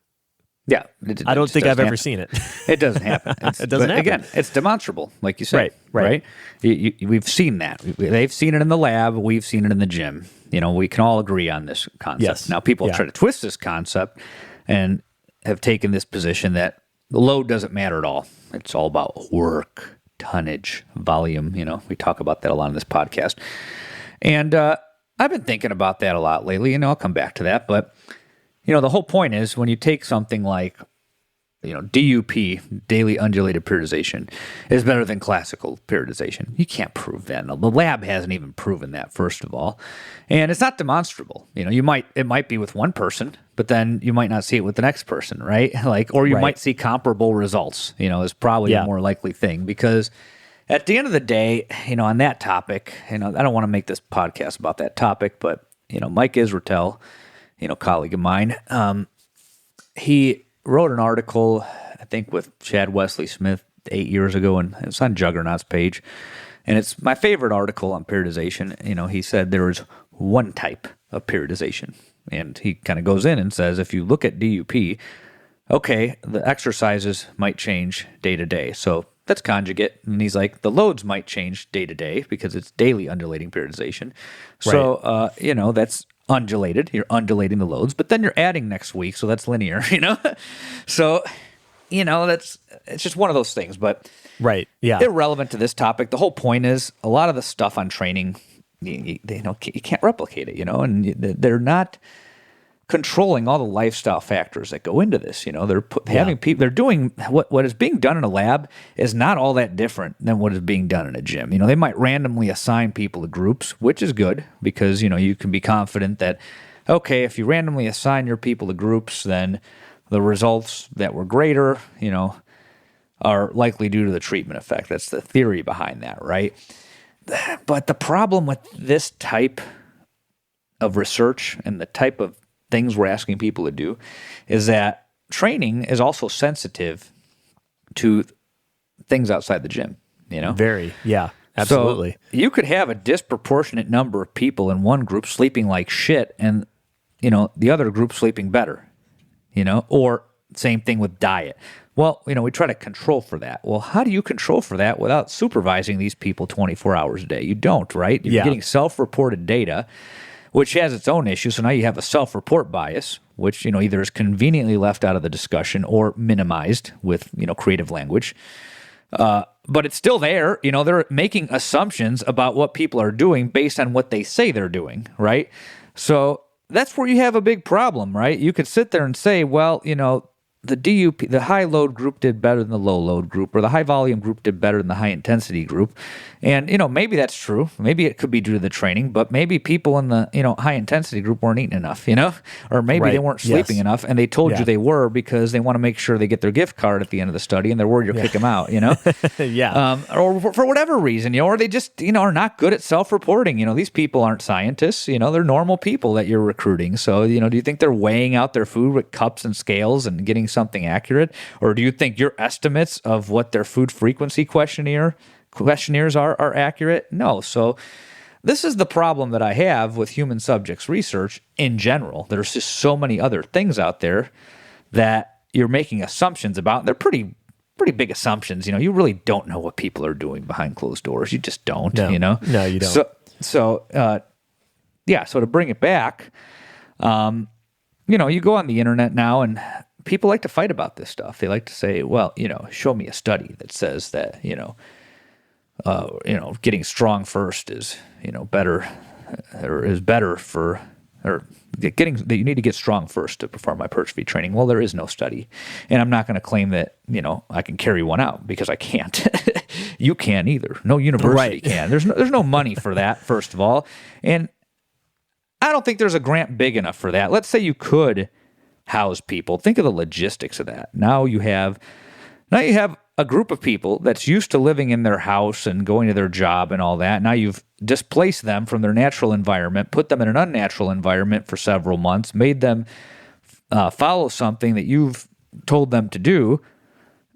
Yeah. I don't think I've ever seen it. It doesn't happen. It doesn't happen. Again, it's demonstrable, like you said. Right. We've seen that. They've seen it in the lab. We've seen it in the gym. We can all agree on this concept. Yes. Now, people try to twist this concept and have taken this position that the load doesn't matter at all. It's all about work, tonnage, volume. We talk about that a lot on this podcast. And I've been thinking about that a lot lately, and I'll come back to that. But, the whole point is when you take something like, DUP, daily undulated periodization, is better than classical periodization. You can't prove that. No, the lab hasn't even proven that, first of all. And it's not demonstrable. It might be with one person, but then you might not see it with the next person, right? Or you might see comparable results, is probably a more likely thing, because at the end of the day, on that topic, I don't want to make this podcast about that topic, but, Mike Israetel, colleague of mine, he wrote an article, I think, with Chad Wesley Smith 8 years ago, and it's on Juggernaut's page. And it's my favorite article on periodization. He said there is one type of periodization. And he kind of goes in and says, if you look at DUP, okay, the exercises might change day to day. So that's conjugate. And he's like, the loads might change day to day because it's daily undulating periodization. So, that's undulated. You're undulating the loads, but then you're adding next week, so that's linear, So, it's just one of those things, but irrelevant to this topic. The whole point is a lot of the stuff on training, you can't replicate it, and they're not controlling all the lifestyle factors that go into this. They're having people. They're doing what is being done in a lab is not all that different than what is being done in a gym. They might randomly assign people to groups, which is good because you can be confident that if you randomly assign your people to groups, then the results that were greater, are likely due to the treatment effect. That's the theory behind that, right? But the problem with this type of research and the type of things we're asking people to do is that training is also sensitive to things outside the gym, Very, absolutely. So you could have a disproportionate number of people in one group sleeping like shit and, the other group sleeping better, or same thing with diet. Well, we try to control for that. Well, how do you control for that without supervising these people 24 hours a day? You don't, right? You're getting self-reported data, which has its own issues. So now you have a self-report bias, which, either is conveniently left out of the discussion or minimized with, creative language. But it's still there. They're making assumptions about what people are doing based on what they say they're doing, right? So that's where you have a big problem, right? You could sit there and say, well, the DUP, the high load group did better than the low load group, or the high volume group did better than the high intensity group. And, maybe that's true. Maybe it could be due to the training, but maybe people in the, high intensity group weren't eating enough, or maybe they weren't sleeping enough and they told you they were because they want to make sure they get their gift card at the end of the study and they're worried you'll kick them out, or for whatever reason, or they just, are not good at self-reporting. These people aren't scientists, they're normal people that you're recruiting. So, do you think they're weighing out their food with cups and scales and getting something accurate? Or do you think your estimates of what their food frequency questionnaires are accurate? No. So this is the problem that I have with human subjects research in general. There's just so many other things out there that you're making assumptions about. They're pretty big assumptions. You really don't know what people are doing behind closed doors. You just don't, No, you don't. So to bring it back, you go on the internet now and people like to fight about this stuff. They like to say, well, show me a study that says that, getting strong first is, better, or is better for, or getting that you need to get strong first to perform hypertrophy training. Well, there is no study, and I'm not going to claim that I can carry one out because I can't. You can't either. No university can. There's no money for that, first of all, and I don't think there's a grant big enough for that. Let's say you could house people. Think of the logistics of that. Now you have a group of people that's used to living in their house and going to their job and all that. Now you've displaced them from their natural environment, put them in an unnatural environment for several months, made them follow something that you've told them to do,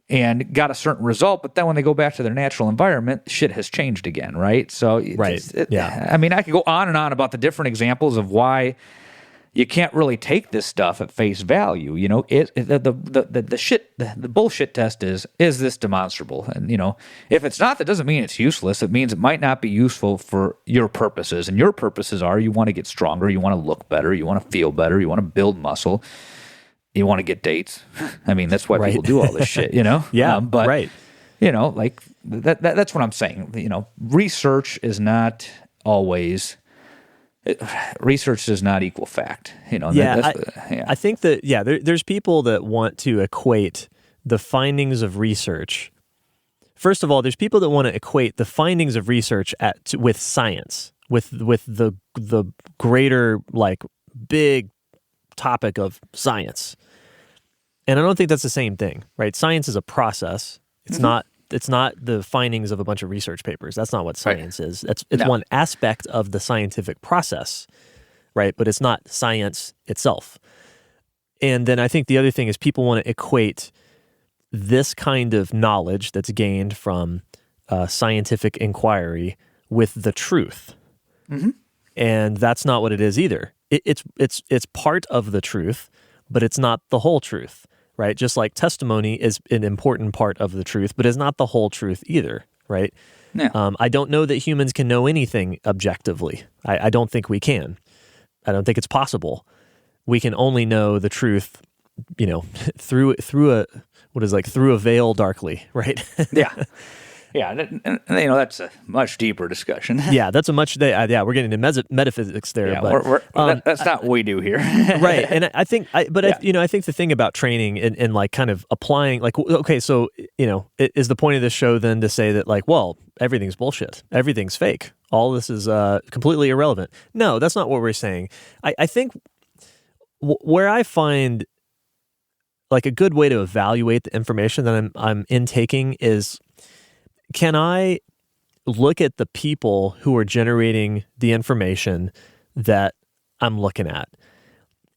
and got a certain result. But then when they go back to their natural environment, shit has changed again, right? So, I mean, I could go on and on about the different examples of why you can't really take this stuff at face value. You know, the bullshit test is this demonstrable? And, you know, if it's not, that doesn't mean it's useless. It means it might not be useful for your purposes. And your purposes are you want to get stronger, you want to look better, you want to feel better, you want to build muscle, you want to get dates. I mean, that's why people do all this shit, you know? But, you know, like that's what I'm saying. You know, research is not always... research does not equal fact. You know, I think that, there's people that want to equate the findings of research. First of all, there's people that want to equate the findings of research with science, with the greater, like, big topic of science. And I don't think that's the same thing, right? Science is a process. It's not the findings of a bunch of research papers. That's not what science is. It's one aspect of the scientific process, right? But it's not science itself. And then I think the other thing is people want to equate this kind of knowledge that's gained from scientific inquiry with the truth. Mm-hmm. And that's not what it is either. It's part of the truth, but it's not the whole truth. Right? Just like testimony is an important part of the truth, but is not the whole truth either, right? Yeah. I don't know that humans can know anything objectively. I don't think we can. I don't think it's possible. We can only know the truth, you know, through a veil darkly, right? Yeah. Yeah, and you know, that's a much deeper discussion. Yeah, that's a much. We're getting into metaphysics there. Yeah, but that's not what we do here, right? And I think, I think the thing about training and like kind of applying, like, okay, so you know, is the point of this show then to say that like, well, everything's bullshit, everything's fake, all this is completely irrelevant? No, that's not what we're saying. I think where I find like a good way to evaluate the information that I'm intaking is, can I look at the people who are generating the information that I'm looking at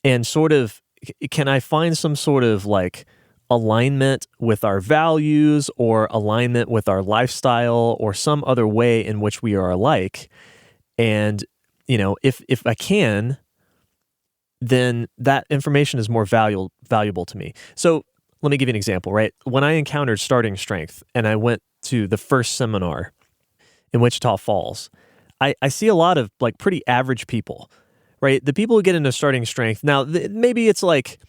and sort of, can I find some sort of like alignment with our values or alignment with our lifestyle or some other way in which we are alike? And, you know, if I can, then that information is more valuable to me. So let me give you an example, right? When I encountered starting strength and I went to the first seminar in Wichita Falls, I see a lot of like pretty average people, right? The people who get into starting strength, now maybe it's like,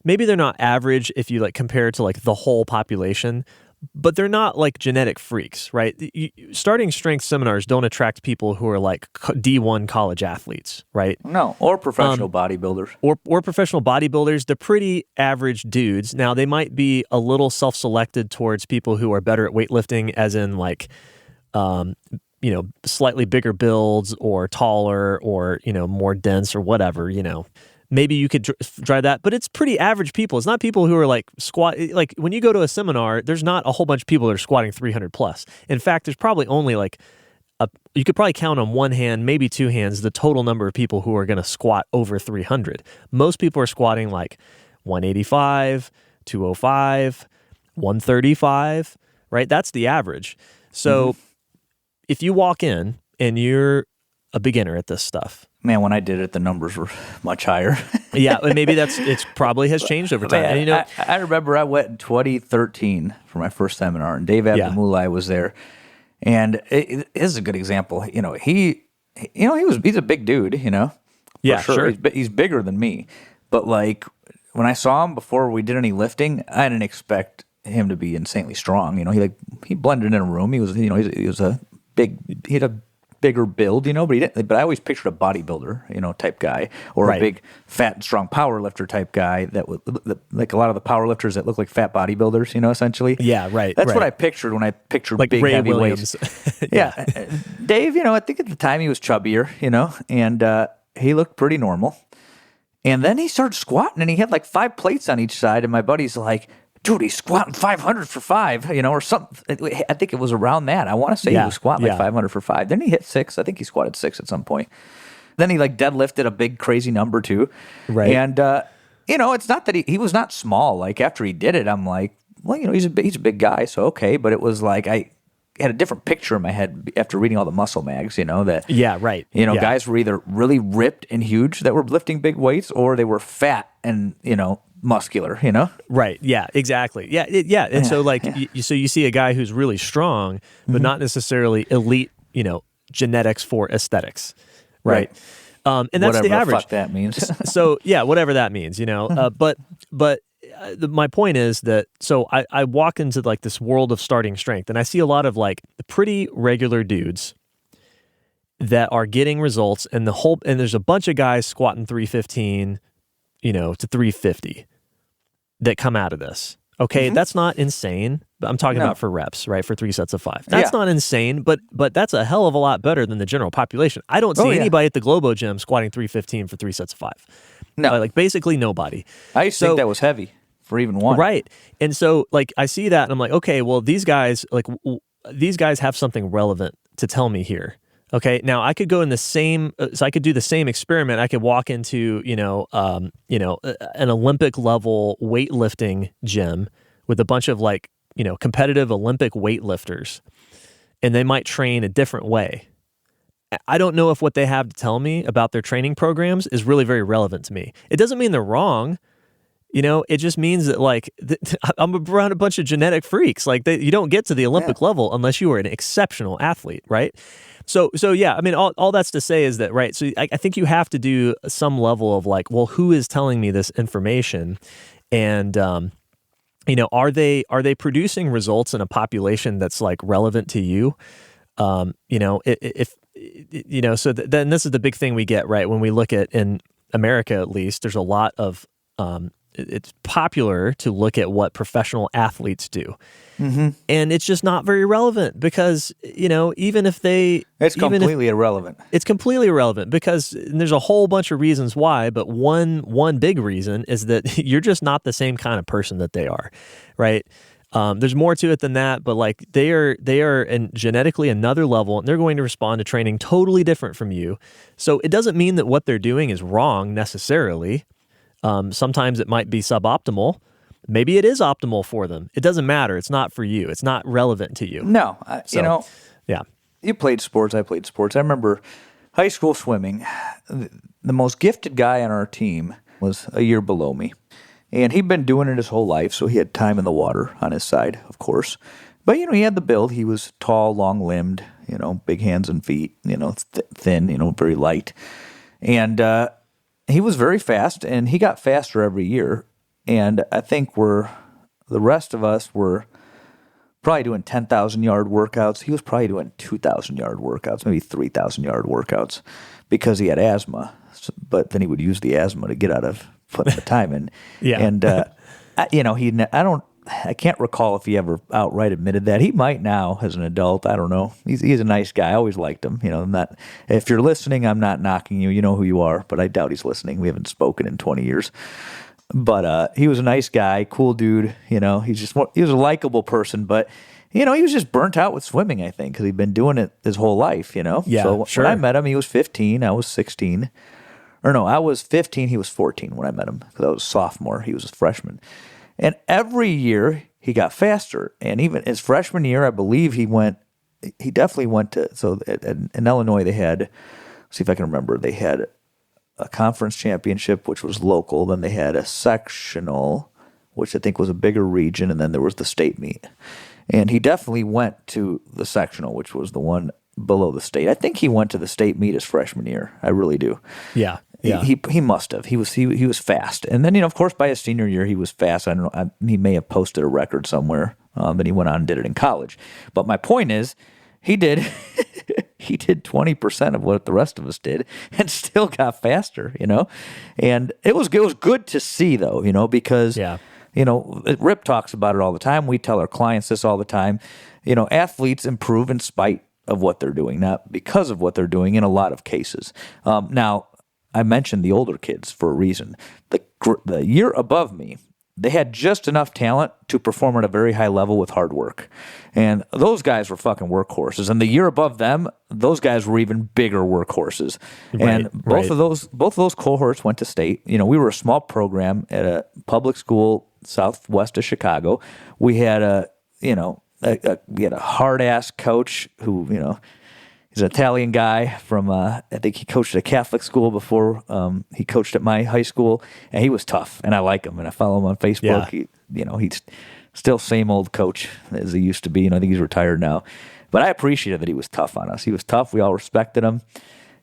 maybe they're not average if you like compare it to like the whole population, but they're not like genetic freaks, right? Starting strength seminars don't attract people who are like D1 college athletes, right? No, or professional bodybuilders. Or professional bodybuilders. They're pretty average dudes. Now, they might be a little self-selected towards people who are better at weightlifting, as in like, you know, slightly bigger builds or taller or, you know, more dense or whatever, you know. Maybe you could try that, but it's pretty average people. It's not people who are like like when you go to a seminar, there's not a whole bunch of people that are squatting 300 plus. In fact, there's probably only like you could probably count on one hand, maybe two hands, the total number of people who are going to squat over 300. Most people are squatting like 185, 205, 135, right? That's the average. So if you walk in and you're a beginner at this stuff, man, when I did it, the numbers were much higher. Yeah, and maybe it's probably has changed over time. Man, and, you know, I remember I went in 2013 for my first seminar, and Dave Abdulmulai was there, and it is a good example. You know, he's a big dude. You know, yeah, sure. He's bigger than me, but like when I saw him before we did any lifting, I didn't expect him to be insanely strong. You know, he blended in a room. He was, you know, he was a big. He had a bigger build, you know, but he didn't. But I always pictured a bodybuilder, you know, type guy, or a big, fat, strong power lifter type guy that would, like a lot of the power lifters that look like fat bodybuilders, you know, essentially. Yeah, right. That's what I pictured when I pictured like big, Ray heavy Williams. weights. Yeah. Dave, you know, I think at the time he was chubbier, you know, and he looked pretty normal. And then he started squatting, and he had like 5 plates on each side, and my buddy's like, dude, he's squatting 500 for 5, or something. I think it was around that. I want to say he was squatting like 500 for 5. Then he hit 6. I think he squatted 6 at some point. Then he like deadlifted a big crazy number too. Right. And, it's not that he was not small. Like after he did it, I'm like, well, he's a big guy. So, okay. But it was like, I had a different picture in my head after reading all the muscle mags, that. Yeah, right. Guys were either really ripped and huge that were lifting big weights, or they were fat and, muscular, Right. Yeah, exactly. Yeah. And so like, so you see a guy who's really strong, but not necessarily elite, genetics for aesthetics. Right. And that's whatever the average. Fuck that means. So yeah, whatever that means, but my point is that, so I walk into like this world of starting strength, and I see a lot of like pretty regular dudes that are getting results, and there's a bunch of guys squatting 315, to 350 that come out of this. Okay, that's not insane, but I'm talking about for reps, right? For 3 sets of 5. That's not insane, but that's a hell of a lot better than the general population. I don't see anybody at the Globo gym squatting 315 for 3 sets of 5. No. Like basically nobody. I used to think that was heavy for even one. Right. And so like I see that and I'm like, okay, well these guys have something relevant to tell me here. Okay, now I could go in so I could do the same experiment. I could walk into, an Olympic level weightlifting gym with a bunch of like, competitive Olympic weightlifters, and they might train a different way. I don't know if what they have to tell me about their training programs is really very relevant to me. It doesn't mean they're wrong. It just means that like I'm around a bunch of genetic freaks. Like you don't get to the Olympic level unless you are an exceptional athlete, right? So yeah, I mean, all that's to say is that, right, so I think you have to do some level of like, well, who is telling me this information? And, are they producing results in a population that's like relevant to you? Then this is the big thing we get, right? When we look at, in America at least, there's a lot of, it's popular to look at what professional athletes do. Mm-hmm. And it's just not very relevant because, even if it's completely irrelevant. It's completely irrelevant because there's a whole bunch of reasons why, but one big reason is that you're just not the same kind of person that they are, right? There's more to it than that, but like they are genetically another level, and they're going to respond to training totally different from you. So it doesn't mean that what they're doing is wrong necessarily. Sometimes it might be suboptimal. Maybe it is optimal for them. It doesn't matter. It's not for you. It's not relevant to you. No, yeah. You played sports. I played sports. I remember high school swimming. The most gifted guy on our team was a year below me. And he'd been doing it his whole life, so he had time in the water on his side, of course. But, he had the build. He was tall, long-limbed, big hands and feet, thin, very light. And he was very fast, and he got faster every year. And I think the rest of us were probably doing 10,000-yard workouts. He was probably doing 2,000-yard workouts, maybe 3,000-yard workouts, because he had asthma. But then he would use the asthma to get out of putting the time in. Yeah. And I can't recall if he ever outright admitted that. He might now as an adult. I don't know. He's a nice guy. I always liked him. If you're listening, I'm not knocking you. You know who you are, but I doubt he's listening. We haven't spoken in 20 years. But he was a nice guy, cool dude. He was a likable person, but he was just burnt out with swimming, I think, because he'd been doing it his whole life. Yeah, so sure. When I met him, he was 15. I was 16. Or no, I was 15. He was 14 when I met him, because I was a sophomore. He was a freshman. And every year he got faster. And even his freshman year, I believe he definitely went to, so in Illinois they had, see if I can remember, they had a conference championship, which was local. Then they had a sectional, which I think was a bigger region. And then there was the state meet. And he definitely went to the sectional, which was the one below the state. I think he went to the state meet his freshman year. I really do. Yeah. Yeah. He must have. He was fast. And then, of course, by his senior year, he was fast. I don't know. He may have posted a record somewhere. Then he went on and did it in college. But my point is, he did 20% of what the rest of us did and still got faster, And it was good to see, though, because, Rip talks about it all the time. We tell our clients this all the time. Athletes improve in spite of what they're doing, not because of what they're doing in a lot of cases. Now, I mentioned the older kids for a reason. The year above me, they had just enough talent to perform at a very high level with hard work. And those guys were fucking workhorses. And the year above them, those guys were even bigger workhorses. And both of those cohorts went to state. You know, we were a small program at a public school southwest of Chicago. We had we had a hard ass coach who, you know, he's an Italian guy from, I think he coached at a Catholic school before he coached at my high school, and he was tough, and I like him, and I follow him on Facebook. Yeah. He's still same old coach as he used to be, and I think he's retired now. But I appreciated that he was tough on us. He was tough. We all respected him.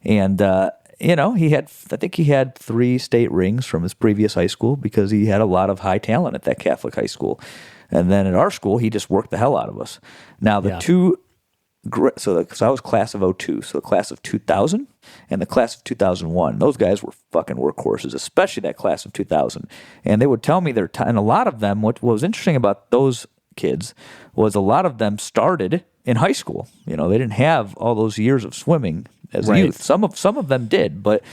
And, I think he had 3 state rings from his previous high school because he had a lot of high talent at that Catholic high school. And then at our school, he just worked the hell out of us. Now, so I was class of 02, so the class of 2000 and the class of 2001, those guys were fucking workhorses, especially that class of 2000. And they would tell me and a lot of them, what was interesting about those kids was a lot of them started in high school. You know, they didn't have all those years of swimming as youth. Some of them did, but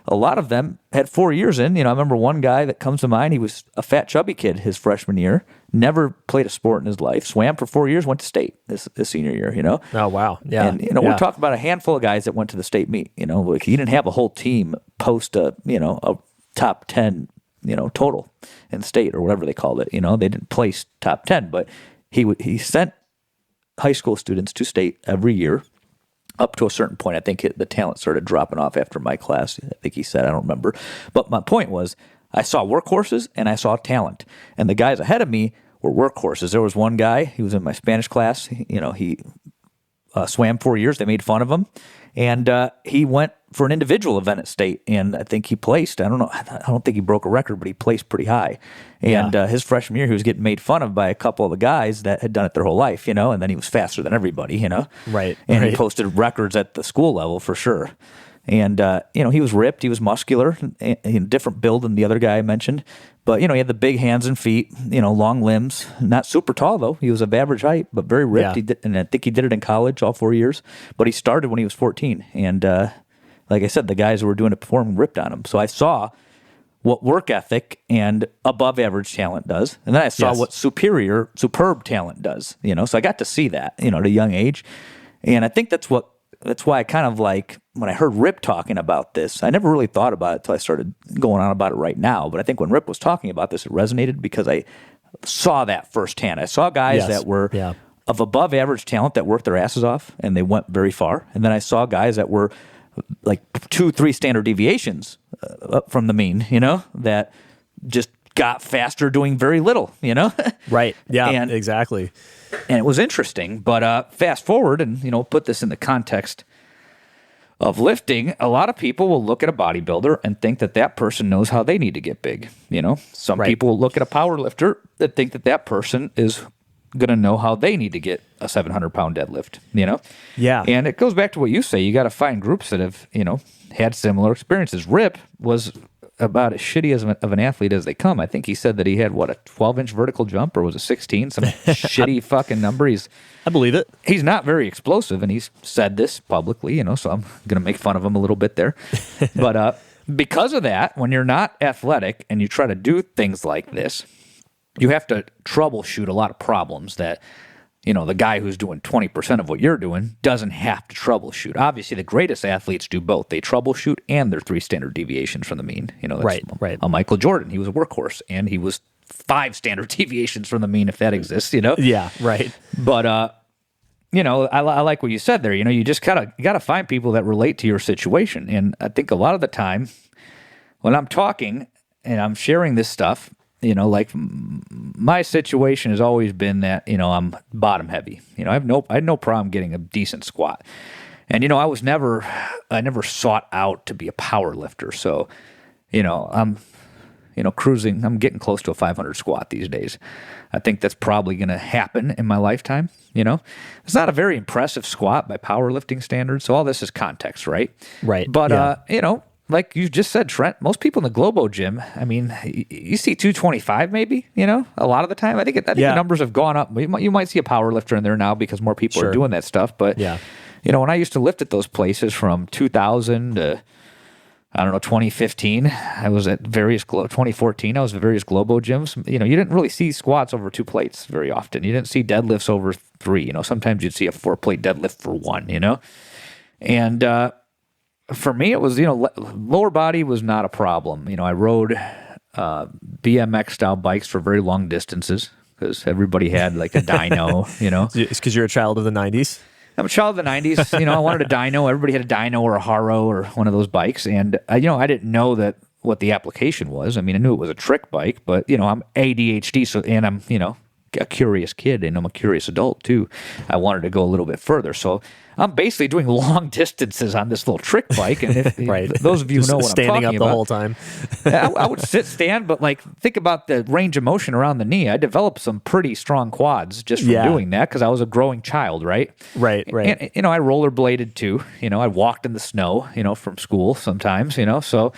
a lot of them had 4 years in. You know, I remember one guy that comes to mind. He was a fat, chubby kid his freshman year, never played a sport in his life, swam for 4 years, went to state this senior year, you know? Oh, wow. Yeah. And, we're talking about a handful of guys that went to the state meet, you know? Like, he didn't have a whole team post a top 10, total in state or whatever they called it. You know, they didn't place top 10, but he sent high school students to state every year. Up to a certain point, I think the talent started dropping off after my class. I think he said, I don't remember. But my point was, I saw workhorses and I saw talent. And the guys ahead of me were workhorses. There was one guy, he was in my Spanish class. He swam 4 years. They made fun of him. And he went for an individual event at state. And I think he placed, I don't think he broke a record, but he placed pretty high. And his freshman year, he was getting made fun of by a couple of the guys that had done it their whole life, and then he was faster than everybody, Right. And he posted records at the school level for sure. And, he was ripped. He was muscular, and different build than the other guy I mentioned. But, he had the big hands and feet, long limbs. Not super tall, though. He was of average height, but very ripped. Yeah. He did, and I think he did it in college all 4 years. But he started when he was 14. And like I said, the guys who were doing it before him ripped on him. So I saw what work ethic and above average talent does. And then I saw what superb talent does. So I got to see that, at a young age. And I think that's why I kind of like, when I heard Rip talking about this, I never really thought about it until I started going on about it right now. But I think when Rip was talking about this, it resonated because I saw that firsthand. I saw guys that were of above average talent that worked their asses off and they went very far. And then I saw guys that were like 2-3 standard deviations up from the mean, that just got faster doing very little, Right. Yeah, exactly. And it was interesting, but fast forward and, put this in the context of lifting, a lot of people will look at a bodybuilder and think that person knows how they need to get big. Some people will look at a power lifter that think that person is going to know how they need to get a 700-pound deadlift, Yeah. And it goes back to what you say. You got to find groups that have, had similar experiences. Rip was about as shitty of an athlete as they come. I think he said that he had, a 12-inch vertical jump, or was it 16? Some shitty fucking number. I believe it. He's not very explosive, and he's said this publicly, so I'm going to make fun of him a little bit there. But because of that, when you're not athletic and you try to do things like this, you have to troubleshoot a lot of problems that, the guy who's doing 20% of what you're doing doesn't have to troubleshoot. Obviously, the greatest athletes do both. They troubleshoot and they're 3 standard deviations from the mean. That's Right. Michael Jordan, he was a workhorse, and he was 5 standard deviations from the mean, if that exists, Yeah, right. But, I like what you said there. You just got to find people that relate to your situation. And I think a lot of the time when I'm talking and I'm sharing this stuff, like my situation has always been that, I'm bottom heavy. I had no problem getting a decent squat. And, I never sought out to be a power lifter. So, I'm cruising, I'm getting close to a 500 squat these days. I think that's probably going to happen in my lifetime. It's not a very impressive squat by powerlifting standards. So all this is context, right? Right. But, like you just said, Trent, most people in the Globo gym, I mean, you see 225 maybe, a lot of the time. I think the numbers have gone up. You might see a power lifter in there now because more people are doing that stuff. But, when I used to lift at those places from 2,000 to I don't know, 2015, I was at 2014, I was at various Globo gyms. You didn't really see squats over 2 plates very often. You didn't see deadlifts over 3. Sometimes you'd see a 4-plate deadlift for 1, And for me, it was, lower body was not a problem. I rode BMX style bikes for very long distances because everybody had like a dyno, It's because you're a child of the 90s? I'm a child of the 90s. I wanted a dyno. Everybody had a dyno or a Haro or one of those bikes. And, I didn't know what the application was. I mean, I knew it was a trick bike, but, I'm ADHD, and I'm, a curious kid, and I'm a curious adult, too. I wanted to go a little bit further. So I'm basically doing long distances on this little trick bike. And if right. those of you know what I'm talking about. Standing up the whole time. I would stand, but think about the range of motion around the knee. I developed some pretty strong quads just from doing that because I was a growing child, right? Right. And, I rollerbladed too. I walked in the snow, from school sometimes, so...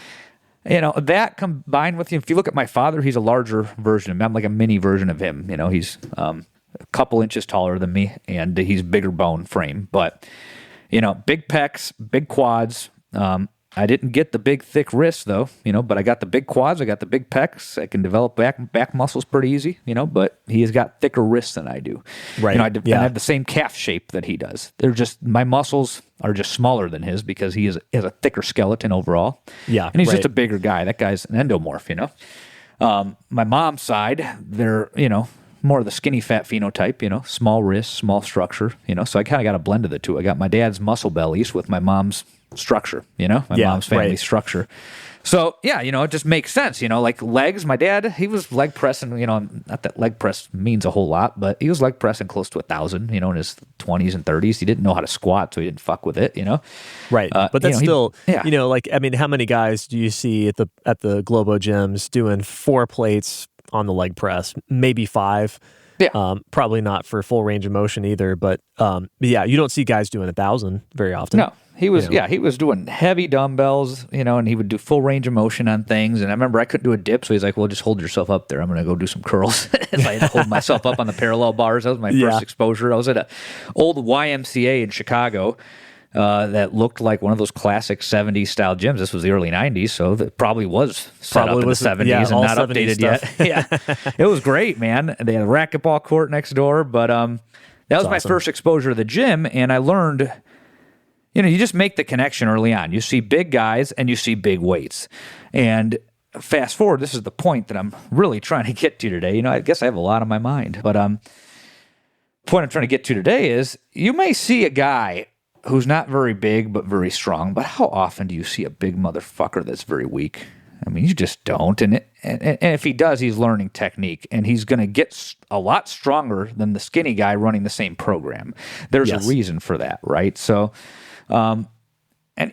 that combined with, if you look at my father, he's a larger version of me. I'm like a mini version of him. He's a couple inches taller than me, and he's bigger bone frame. But, big pecs, big quads. I didn't get the big, thick wrists, though, but I got the big quads. I got the big pecs. I can develop back muscles pretty easy, but he has got thicker wrists than I do. Right. I have the same calf shape that he does. My muscles are just smaller than his because he has a thicker skeleton overall. Yeah. And he's just a bigger guy. That guy's an endomorph, My mom's side, they're, more of the skinny fat phenotype, small wrists, small structure, so I kind of got a blend of the two. I got my dad's muscle bellies with my mom's structure, my mom's family structure. So, it just makes sense, like legs. My dad, he was leg pressing, not that leg press means a whole lot, but he was leg pressing close to 1,000, in his 20s and 30s. He didn't know how to squat, so he didn't fuck with it, Right. But that's still, how many guys do you see at the Globo gyms doing 4 plates on the leg press? Maybe 5. Yeah. Probably not for full range of motion either, but you don't see guys doing 1,000 very often. No. He was he was doing heavy dumbbells, and he would do full range of motion on things. And I remember I couldn't do a dip, so he's like, "Well, just hold yourself up there. I'm going to go do some curls." And I had to hold myself up on the parallel bars. That was my first exposure. I was at an old YMCA in Chicago that looked like one of those classic 70s style gyms. This was the early 90s, so that probably was set up in the 70s and not updated yet. It was great, man. They had a racquetball court next door, but that was my first exposure to the gym, and I learned. You just make the connection early on. You see big guys and you see big weights. And fast forward, this is the point that I'm really trying to get to today. I guess I have a lot on my mind. But the point I'm trying to get to today is you may see a guy who's not very big but very strong. But how often do you see a big motherfucker that's very weak? I mean, you just don't. And if he does, he's learning technique. And he's going to get a lot stronger than the skinny guy running the same program. There's a reason for that, right? So... and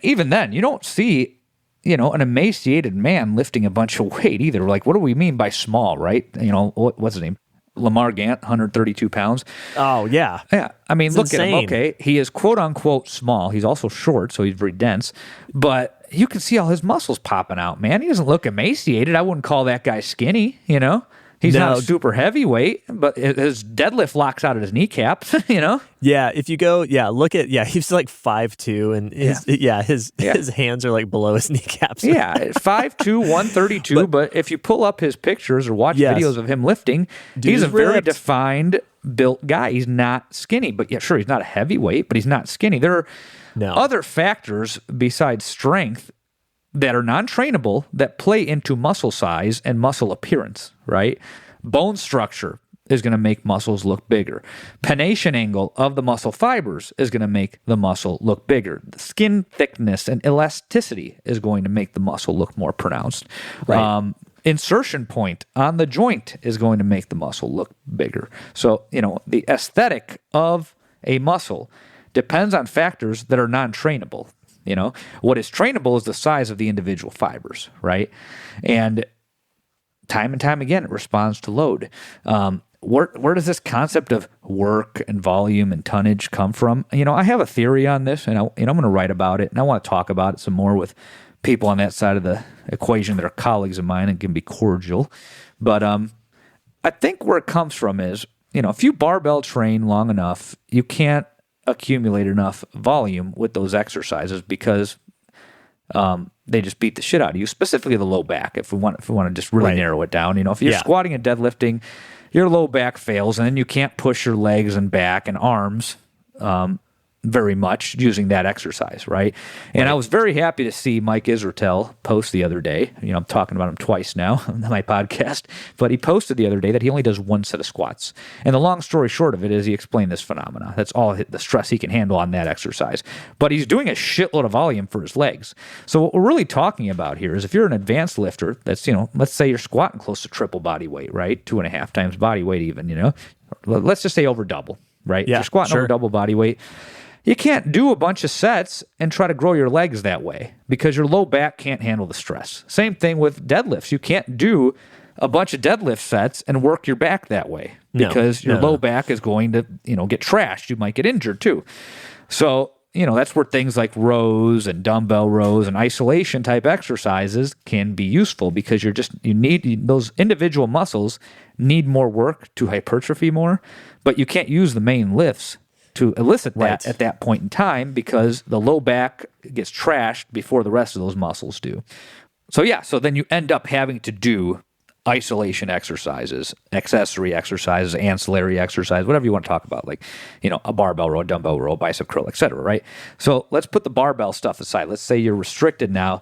even then, you don't see, an emaciated man lifting a bunch of weight either. Like, what do we mean by small, right? What's his name? Lamar Gant, 132 pounds. Oh, yeah. Yeah. I mean, It's look insane. at him. Okay. He is quote unquote small. He's also short, so he's very dense. But you can see all his muscles popping out, man. He doesn't look emaciated. I wouldn't call that guy skinny, He's not a super heavyweight, but his deadlift locks out at his kneecaps, Yeah, if you go, look at, he's like 5'2", and his hands are like below his kneecaps. 5'2", 132, but if you pull up his pictures or watch videos of him lifting, he's a very defined, built guy. He's not skinny, but sure, he's not a heavyweight, but he's not skinny. There are other factors besides strength that are non-trainable that play into muscle size and muscle appearance, right? Bone structure is going to make muscles look bigger. Pennation angle of the muscle fibers is going to make the muscle look bigger. The skin thickness and elasticity is going to make the muscle look more pronounced. Right. Insertion point on the joint is going to make the muscle look bigger. So, the aesthetic of a muscle depends on factors that are non-trainable. What is trainable is the size of the individual fibers, right? And time again, it responds to load. Where does this concept of work and volume and tonnage come from? I have a theory on this, and I'm going to write about it, and I want to talk about it some more with people on that side of the equation that are colleagues of mine and can be cordial. But I think where it comes from is, if you barbell train long enough, you can't accumulate enough volume with those exercises because they just beat the shit out of you, specifically the low back. If we want to just really narrow it down, if you're squatting and deadlifting, your low back fails, and then you can't push your legs and back and arms very much using that exercise, right? And I was very happy to see Mike Israetel post the other day. I'm talking about him twice now on my podcast, but he posted the other day that he only does one set of squats. And the long story short of it is he explained this phenomena. That's all the stress he can handle on that exercise. But he's doing a shitload of volume for his legs. So what we're really talking about here is if you're an advanced lifter, that's, let's say you're squatting close to triple body weight, right? 2.5 times body weight even, Let's just say over double, right? Yeah, if you're squatting over double body weight, you can't do a bunch of sets and try to grow your legs that way because your low back can't handle the stress. Same thing with deadlifts. You can't do a bunch of deadlift sets and work your back that way because your low back is going to, get trashed. You might get injured too. So, that's where things like rows and dumbbell rows and isolation type exercises can be useful because you need those individual muscles need more work to hypertrophy more, but you can't use the main lifts to elicit that at that point in time because the low back gets trashed before the rest of those muscles do. So then you end up having to do isolation exercises, accessory exercises, ancillary exercise, whatever you want to talk about, like, a barbell row, a dumbbell row, bicep curl, etc., right? So let's put the barbell stuff aside. Let's say you're restricted now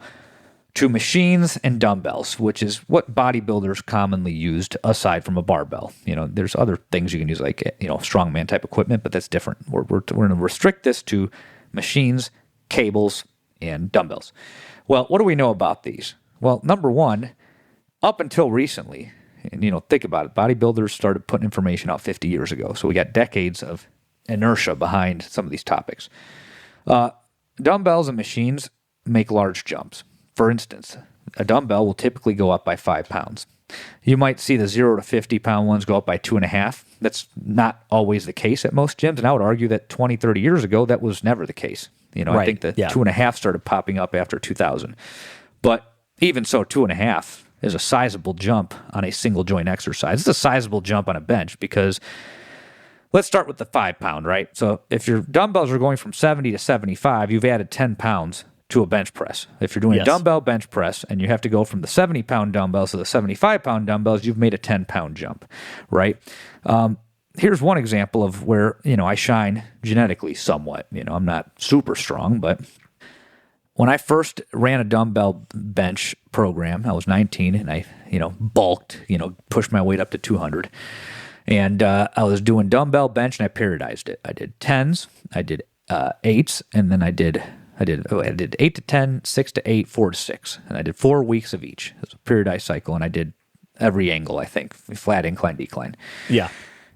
to machines and dumbbells, which is what bodybuilders commonly used aside from a barbell. There's other things you can use like, strongman type equipment, but that's different. We're going to restrict this to machines, cables, and dumbbells. Well, what do we know about these? Well, number one, up until recently, and think about it, bodybuilders started putting information out 50 years ago. So we got decades of inertia behind some of these topics. Dumbbells and machines make large jumps. For instance, a dumbbell will typically go up by 5 pounds. You might see the 0 to 50 pound ones go up by 2.5. That's not always the case at most gyms. And I would argue that 20, 30 years ago, that was never the case. I think that 2.5 started popping up after 2000. But even so, 2.5 is a sizable jump on a single joint exercise. It's a sizable jump on a bench because let's start with the 5 pound, right? So if your dumbbells are going from 70 to 75, you've added 10 pounds to a bench press. If you're doing a dumbbell bench press and you have to go from the 70-pound dumbbells to the 75-pound dumbbells, you've made a 10-pound jump, right? Here's one example of where, I shine genetically somewhat. I'm not super strong, but when I first ran a dumbbell bench program, I was 19 and I, bulked, pushed my weight up to 200. And I was doing dumbbell bench and I periodized it. I did 10s, I did 8s, and then I did 8 to 10, 6 to 8, 4 to 6. And I did 4 weeks of each. It was a periodized cycle, and I did every angle, I think, flat, incline, decline. Yeah.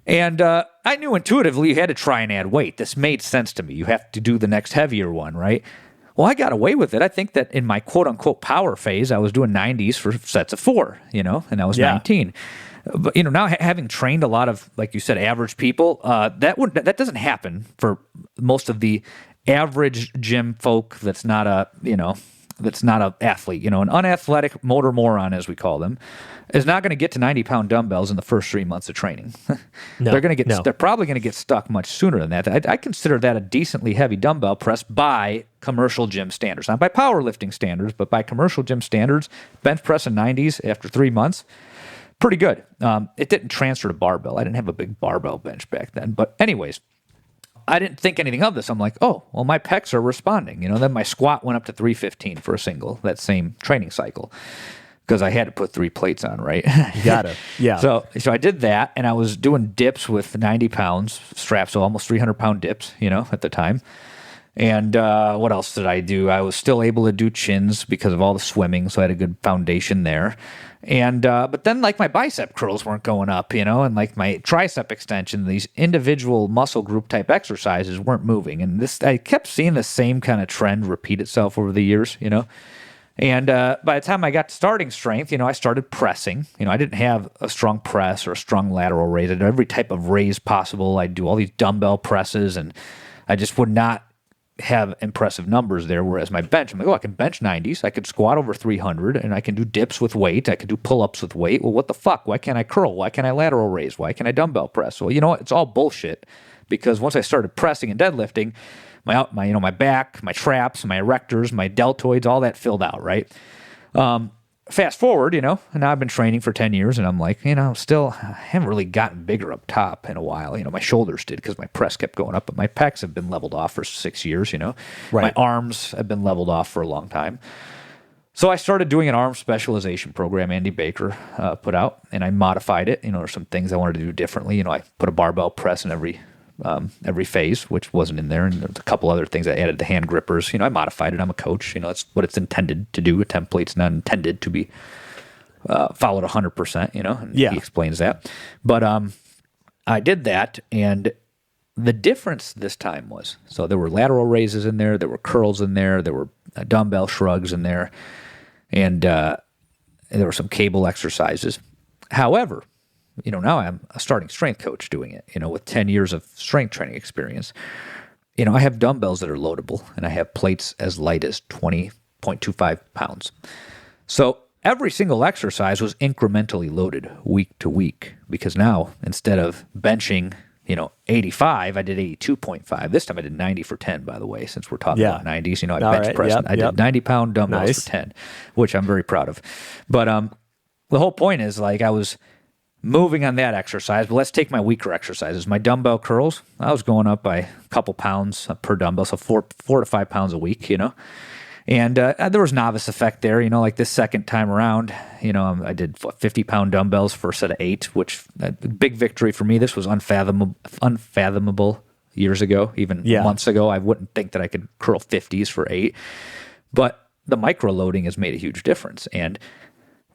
And I knew intuitively you had to try and add weight. This made sense to me. You have to do the next heavier one, right? Well, I got away with it. I think that in my quote-unquote power phase, I was doing 90s for sets of 4, and I was 19. But, now having trained a lot of, like you said, average people, that doesn't happen for most of the average gym folk that's not a athlete, an unathletic motor moron, as we call them, is not going to get to 90-pound dumbbells in the first 3 months of training. They're probably going to get stuck much sooner than that. I consider that a decently heavy dumbbell press by commercial gym standards, not by powerlifting standards, but by commercial gym standards. Bench press in 90s after 3 months, pretty good. It didn't transfer to barbell. I didn't have a big barbell bench back then, but anyways, I didn't think anything of this. I'm like, oh, well, my pecs are responding. Then my squat went up to 315 for a single, that same training cycle, because I had to put 3 plates on, right? You gotta, yeah. So I did that, and I was doing dips with 90 pounds straps, so almost 300-pound dips, at the time. And what else did I do? I was still able to do chins because of all the swimming, so I had a good foundation there. And but then like my bicep curls weren't going up, and like my tricep extension, these individual muscle group type exercises weren't moving. And I kept seeing the same kind of trend repeat itself over the years, And by the time I got to starting strength, I started pressing. I didn't have a strong press or a strong lateral raise. I did every type of raise possible. I'd do all these dumbbell presses, and I just would not have impressive numbers there, whereas my bench, I'm like, I can bench 90s, I could squat over 300, and I can do dips with weight, I could do pull-ups with weight. Well, what the fuck? Why can't I curl? Why can't I lateral raise? Why can't I dumbbell press? Well, you know what? It's all bullshit, because once I started pressing and deadlifting, my back, my traps, my erectors, my deltoids, all that filled out, right? Fast forward, and now I've been training for 10 years, and I'm like, still I haven't really gotten bigger up top in a while. My shoulders did because my press kept going up, but my pecs have been leveled off for 6 years, Right. My arms have been leveled off for a long time. So I started doing an arm specialization program Andy Baker put out, and I modified it. There's some things I wanted to do differently. I put a barbell press in every phase, which wasn't in there, and there's a couple other things. I added the hand grippers. I modified it. I'm a coach. That's what it's intended to do. A template's not intended to be followed 100%. And Yeah. he explains that. But I did that, and the difference this time was, so there were lateral raises in there were curls in there were dumbbell shrugs in there, and there were some cable exercises. However, now I'm a starting strength coach doing it, with 10 years of strength training experience. I have dumbbells that are loadable, and I have plates as light as 20.25 pounds. So every single exercise was incrementally loaded week to week, because now instead of benching, 85, I did 82.5. This time I did 90 for 10, by the way, since we're talking about 90s. I bench pressed. I did 90-pound dumbbells for 10, which I'm very proud of. But the whole point is, I was moving on that exercise, but let's take my weaker exercises. My dumbbell curls, I was going up by a couple pounds per dumbbell, so 4 to 5 pounds a week, And there was novice effect there, like this second time around, I did 50-pound dumbbells for a set of 8, which big victory for me. This was unfathomable years ago, even months ago. I wouldn't think that I could curl 50s for 8, but the micro loading has made a huge difference. And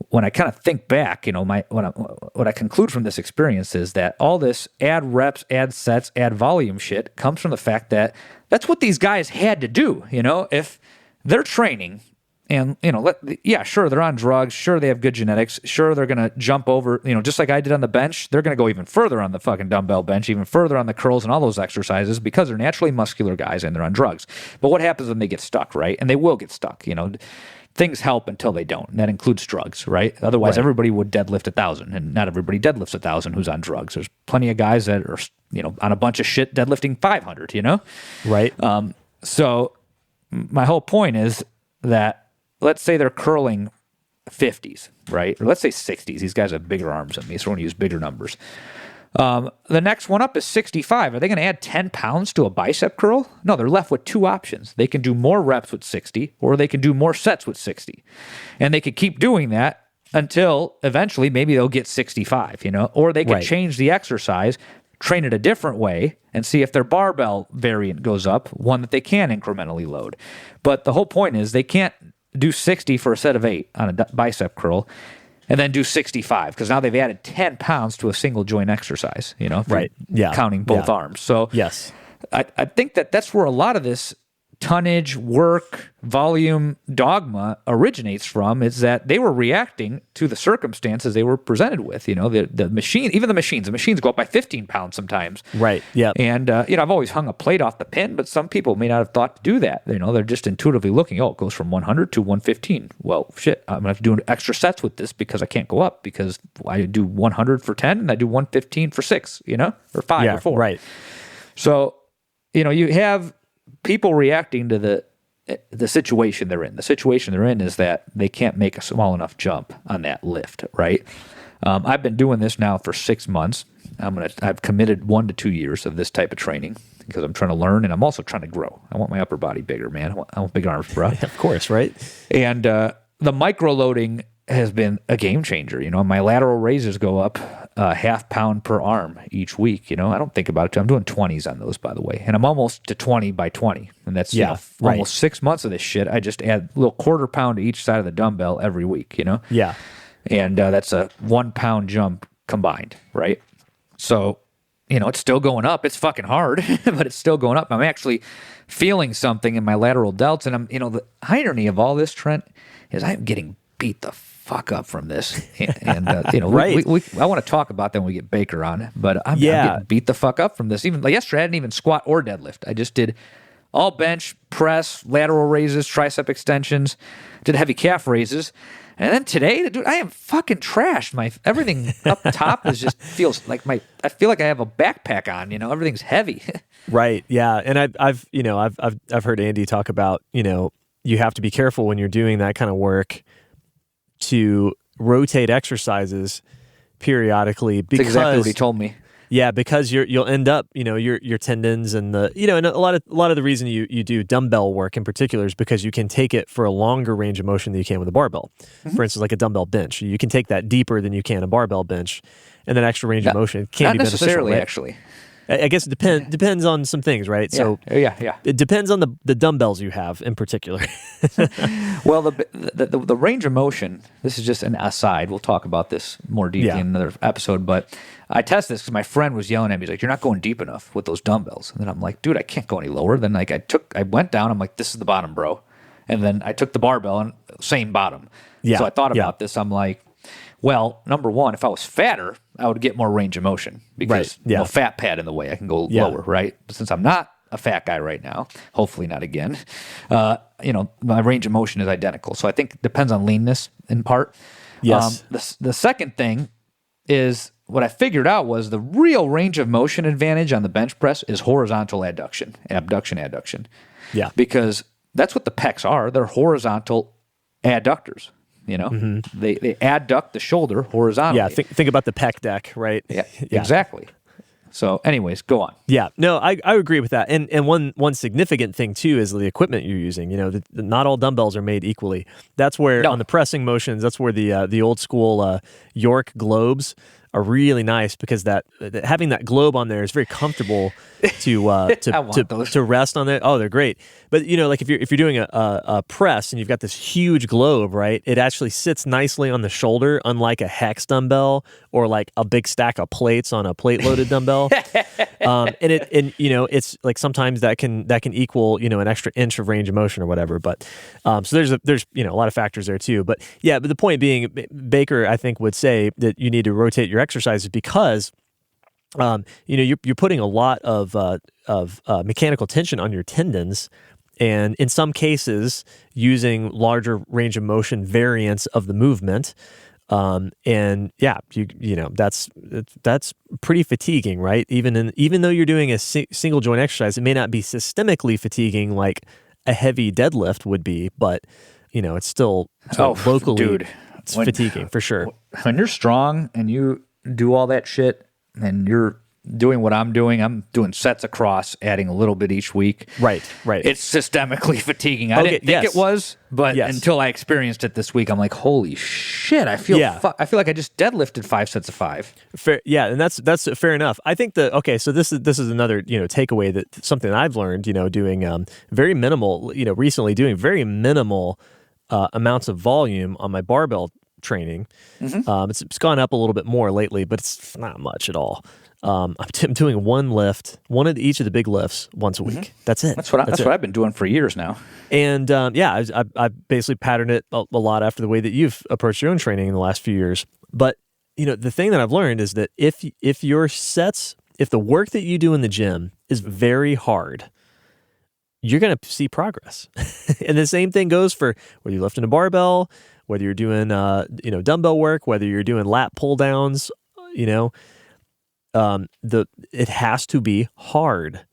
when I kind of think back, what I conclude from this experience is that all this add reps, add sets, add volume shit comes from the fact that that's what these guys had to do. If they're training and, sure, they're on drugs. Sure, they have good genetics. Sure, they're going to jump over, just like I did on the bench. They're going to go even further on the fucking dumbbell bench, even further on the curls and all those exercises because they're naturally muscular guys and they're on drugs. But what happens when they get stuck, right? And they will get stuck, Things help until they don't, and that includes drugs, right? Otherwise, everybody would deadlift 1,000, and not everybody deadlifts 1,000 who's on drugs. There's plenty of guys that are, on a bunch of shit deadlifting 500, Right. So my whole point is that let's say they're curling 50s, right? Or let's say 60s. These guys have bigger arms than me, so we're going to use bigger numbers. The next one up is 65. Are they going to add 10 pounds to a bicep curl? No, they're left with two options. They can do more reps with 60, or they can do more sets with 60. And they could keep doing that until eventually maybe they'll get 65, or they could change the exercise, train it a different way, and see if their barbell variant goes up, one that they can incrementally load. But the whole point is they can't do 60 for a set of 8 on a bicep curl and then do 65, because now they've added 10 pounds to a single joint exercise, counting both arms. So yes, I think that's where a lot of this tonnage, work, volume dogma originates from, is that they were reacting to the circumstances they were presented with. The machine, even the machines go up by 15 pounds sometimes. Right. Yeah. And, I've always hung a plate off the pin, but some people may not have thought to do that. They're just intuitively looking, it goes from 100 to 115. Well, shit, I'm going to have to do extra sets with this because I can't go up, because I do 100 for 10 and I do 115 for 6, or 5 or 4. Right. So, you have people reacting to the situation they're in. The situation they're in is that they can't make a small enough jump on that lift, right? I've been doing this now for 6 months. I've committed 1 to 2 years of this type of training because I'm trying to learn, and I'm also trying to grow. I want my upper body bigger, man. I want big arms, bro. Of course, right? And the micro loading has been a game changer. My lateral raises go up a half pound per arm each week. I don't think about it. I'm doing 20s on those, by the way. And I'm almost to 20 by 20. And that's almost 6 months of this shit. I just add a little quarter pound to each side of the dumbbell every week, Yeah. And that's a 1 pound jump combined, right? So, it's still going up. It's fucking hard, but it's still going up. I'm actually feeling something in my lateral delts. And the irony of all this, Trent, is I'm getting beat the fuck up from this. And Right. I want to talk about that when we get Baker on, but I'm getting beat the fuck up from this. Even yesterday, I didn't even squat or deadlift. I just did all bench, press, lateral raises, tricep extensions, did heavy calf raises. And then today, dude, I am fucking trashed. My everything up top is just feels like I feel like I have a backpack on. Everything's heavy. Right. Yeah. And I've heard Andy talk about, you have to be careful when you're doing that kind of work to rotate exercises periodically. That's exactly what he told me. Yeah, because you'll end up, your tendons and and a lot of the reason you do dumbbell work in particular is because you can take it for a longer range of motion than you can with a barbell. For instance, like a dumbbell bench, you can take that deeper than you can a barbell bench, and that extra range of motion can be beneficial. Not necessarily, right? Actually. I guess it depends on some things, right? Yeah. So yeah. It depends on the dumbbells you have in particular. Well, the range of motion, this is just an aside. We'll talk about this more deeply in another episode, but I tested this because my friend was yelling at me. He's like, "You're not going deep enough with those dumbbells." And then I'm like, "Dude, I can't go any lower." Then I went down. I'm like, "This is the bottom, bro." And then I took the barbell and same bottom. Yeah. So I thought about this. I'm like, well, number one, if I was fatter, I would get more range of motion because no fat pad in the way. I can go lower, right? But since I'm not a fat guy right now, hopefully not again, my range of motion is identical. So I think it depends on leanness in part. Yes. The second thing is what I figured out was the real range of motion advantage on the bench press is horizontal adduction, abduction, adduction. Yeah. Because that's what the pecs are. They're horizontal adductors. They adduct the shoulder horizontally. Yeah, think about the pec deck, right? Yeah, exactly. So anyways, go on. Yeah, no, I agree with that. And one significant thing too is the equipment you're using. Not all dumbbells are made equally. That's where on the pressing motions, that's where the old school York globes are really nice because that having that globe on there is very comfortable to rest on there. Oh, they're great. But like if you're doing a press and you've got this huge globe, right? It actually sits nicely on the shoulder, unlike a hex dumbbell or like a big stack of plates on a plate loaded dumbbell. It's like sometimes that can equal an extra inch of range of motion or whatever. But so there's a lot of factors there too. But the point being, Baker I think would say that you need to rotate your exercises because you're putting a lot of mechanical tension on your tendons, and in some cases using larger range of motion variants of the movement. That's pretty fatiguing, right? Even though you're doing a single joint exercise, it may not be systemically fatiguing like a heavy deadlift would be, but it's still locally, dude, it's fatiguing for sure. When you're strong and you do all that shit and you're doing what I'm doing sets across, adding a little bit each week. Right. It's systemically fatiguing. I didn't think it was, but until I experienced it this week, I'm like, holy shit! I feel like I just deadlifted 5 sets of 5. Fair, yeah, and that's fair enough. I think so this is another takeaway that something I've learned doing very minimal recently doing very minimal amounts of volume on my barbell training. Mm-hmm. It's gone up a little bit more lately, but it's not much at all. I'm doing one lift, each of the big lifts once a week. Mm-hmm. That's it. That's what I've been doing for years now. And I've basically patterned it a lot after the way that you've approached your own training in the last few years. But the thing that I've learned is that if the work that you do in the gym is very hard, you're going to see progress. And the same thing goes for whether you're lifting a barbell, whether you're doing dumbbell work, whether you're doing lat pull downs, it has to be hard.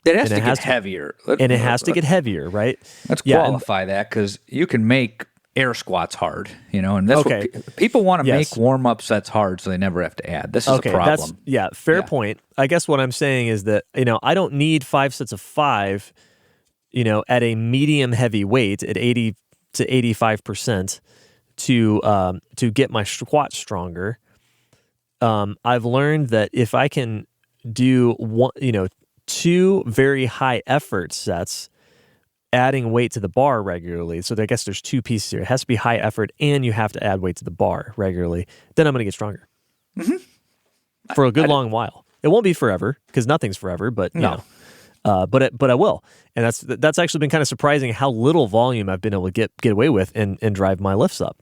It has to get heavier. And it has to get heavier, right? Let's qualify that because you can make air squats hard, and that's what people want to make warm-up sets hard so they never have to add. This is a problem. Fair point. I guess what I'm saying is that, I don't need 5 sets of 5, at a medium heavy weight at 80 to 85% to get my squat stronger. I've learned that if I can do 2 very high effort sets, adding weight to the bar regularly. So I guess there's 2 pieces here. It has to be high effort and you have to add weight to the bar regularly. Then I'm going to get stronger for a good long while. It won't be forever because nothing's forever, but but I will. And that's actually been kind of surprising how little volume I've been able to get away with and drive my lifts up.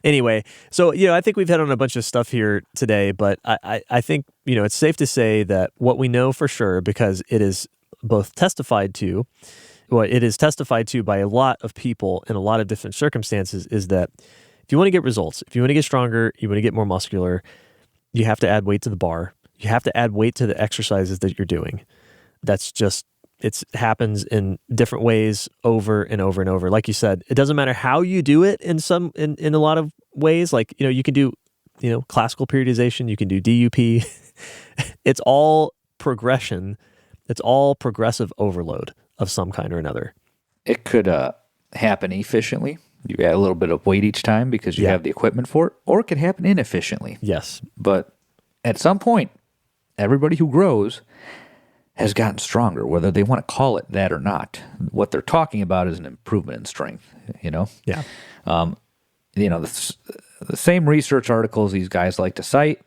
Anyway, so, I think we've hit on a bunch of stuff here today, but I think, it's safe to say that what we know for sure, because it is both testified to, it is testified to by a lot of people in a lot of different circumstances, is that if you want to get results, if you want to get stronger, you want to get more muscular, you have to add weight to the bar. You have to add weight to the exercises that you're doing. That's just, it happens in different ways over and over and over. Like you said, it doesn't matter how you do it in a lot of ways. Like, you can do, classical periodization, you can do DUP. It's all progression. It's all progressive overload of some kind or another. It could happen efficiently. You add a little bit of weight each time because you have the equipment for it, or it could happen inefficiently. Yes. But at some point, everybody who grows has gotten stronger, whether they want to call it that or not. What they're talking about is an improvement in strength, Yeah. The same research articles these guys like to cite,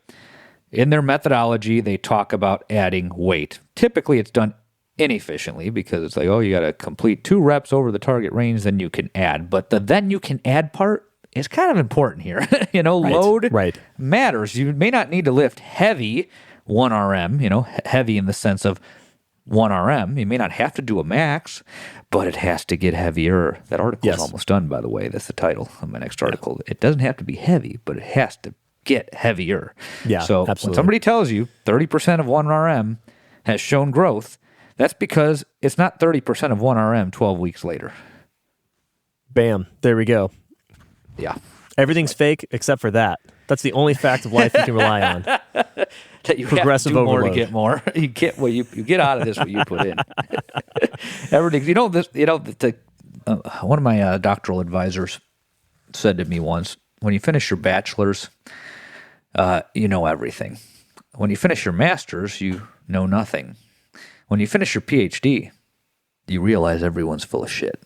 in their methodology, they talk about adding weight. Typically, it's done inefficiently because it's like, you got to complete 2 reps over the target range, then you can add. But the then you can add part is kind of important here. Load matters. You may not need to lift heavy 1 RM, heavy in the sense of 1 RM. You may not have to do a max, but it has to get heavier. That article is almost done, by the way. That's the title of my next article. It doesn't have to be heavy, but it has to get heavier. Yeah, so absolutely. When somebody tells you 30% of 1 RM has shown growth, that's because it's not 30% of 1 RM 12 weeks later. Bam. There we go. Yeah. Everything's fake except for that. That's the only fact of life you can rely on. That you Progressive have to do overload. more to get more. You get you get out of this what you put in. Everything. One of my doctoral advisors said to me once, when you finish your bachelor's, you know everything. When you finish your master's, you know nothing. When you finish your PhD, you realize everyone's full of shit.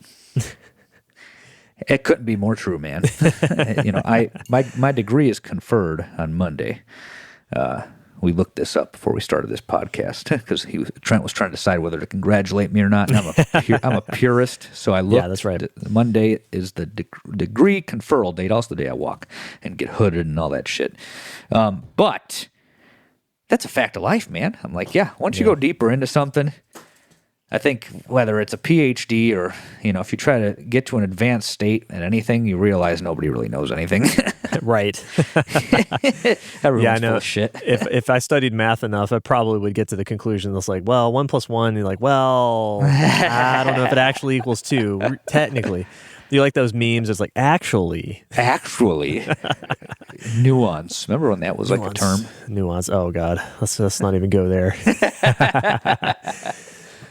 It couldn't be more true, man. My degree is conferred on Monday. We looked this up before we started this podcast because Trent was trying to decide whether to congratulate me or not. And I'm a purist, so I looked. Yeah, that's right. Monday is the degree conferral date, also the day I walk and get hooded and all that shit. But that's a fact of life, man. I'm like, once you go deeper into something, I think whether it's a PhD or, if you try to get to an advanced state at anything, you realize nobody really knows anything. Right. Everyone's full of shit. If I studied math enough, I probably would get to the conclusion that's like, 1 + 1, you're like, I don't know if it actually equals 2, technically. You like those memes? It's like, actually. Nuance. Remember when that was like a term? Nuance. Oh, God. Let's not even go there.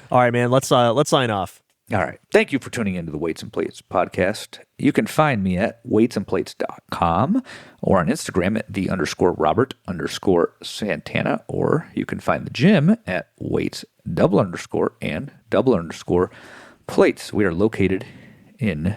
All right, man. Let's sign off. All right. Thank you for tuning into the Weights and Plates podcast. You can find me at weightsandplates.com or on Instagram at _Robert_Santana, or you can find the gym at weights_and_plates. We are located in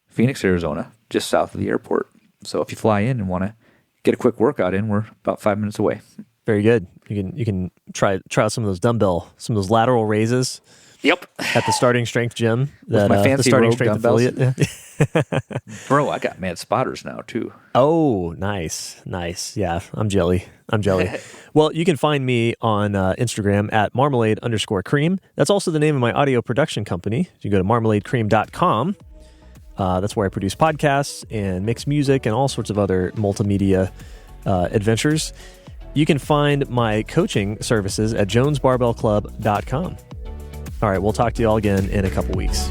Phoenix, Arizona, just south of the airport. So if you fly in and want to get a quick workout in, we're about 5 minutes away. Very good. You can try out some of those lateral raises. Yep. At the Starting Strength gym. With my fancy the Starting Rogue Strength dumbbells. affiliate. Bro, I got mad spotters now too. Oh, nice. Yeah, I'm jelly. Well, you can find me on Instagram at marmalade_cream. That's also the name of my audio production company. You go to marmaladecream.com. That's where I produce podcasts and mix music and all sorts of other multimedia adventures. You can find my coaching services at jonesbarbellclub.com. All right, we'll talk to you all again in a couple weeks.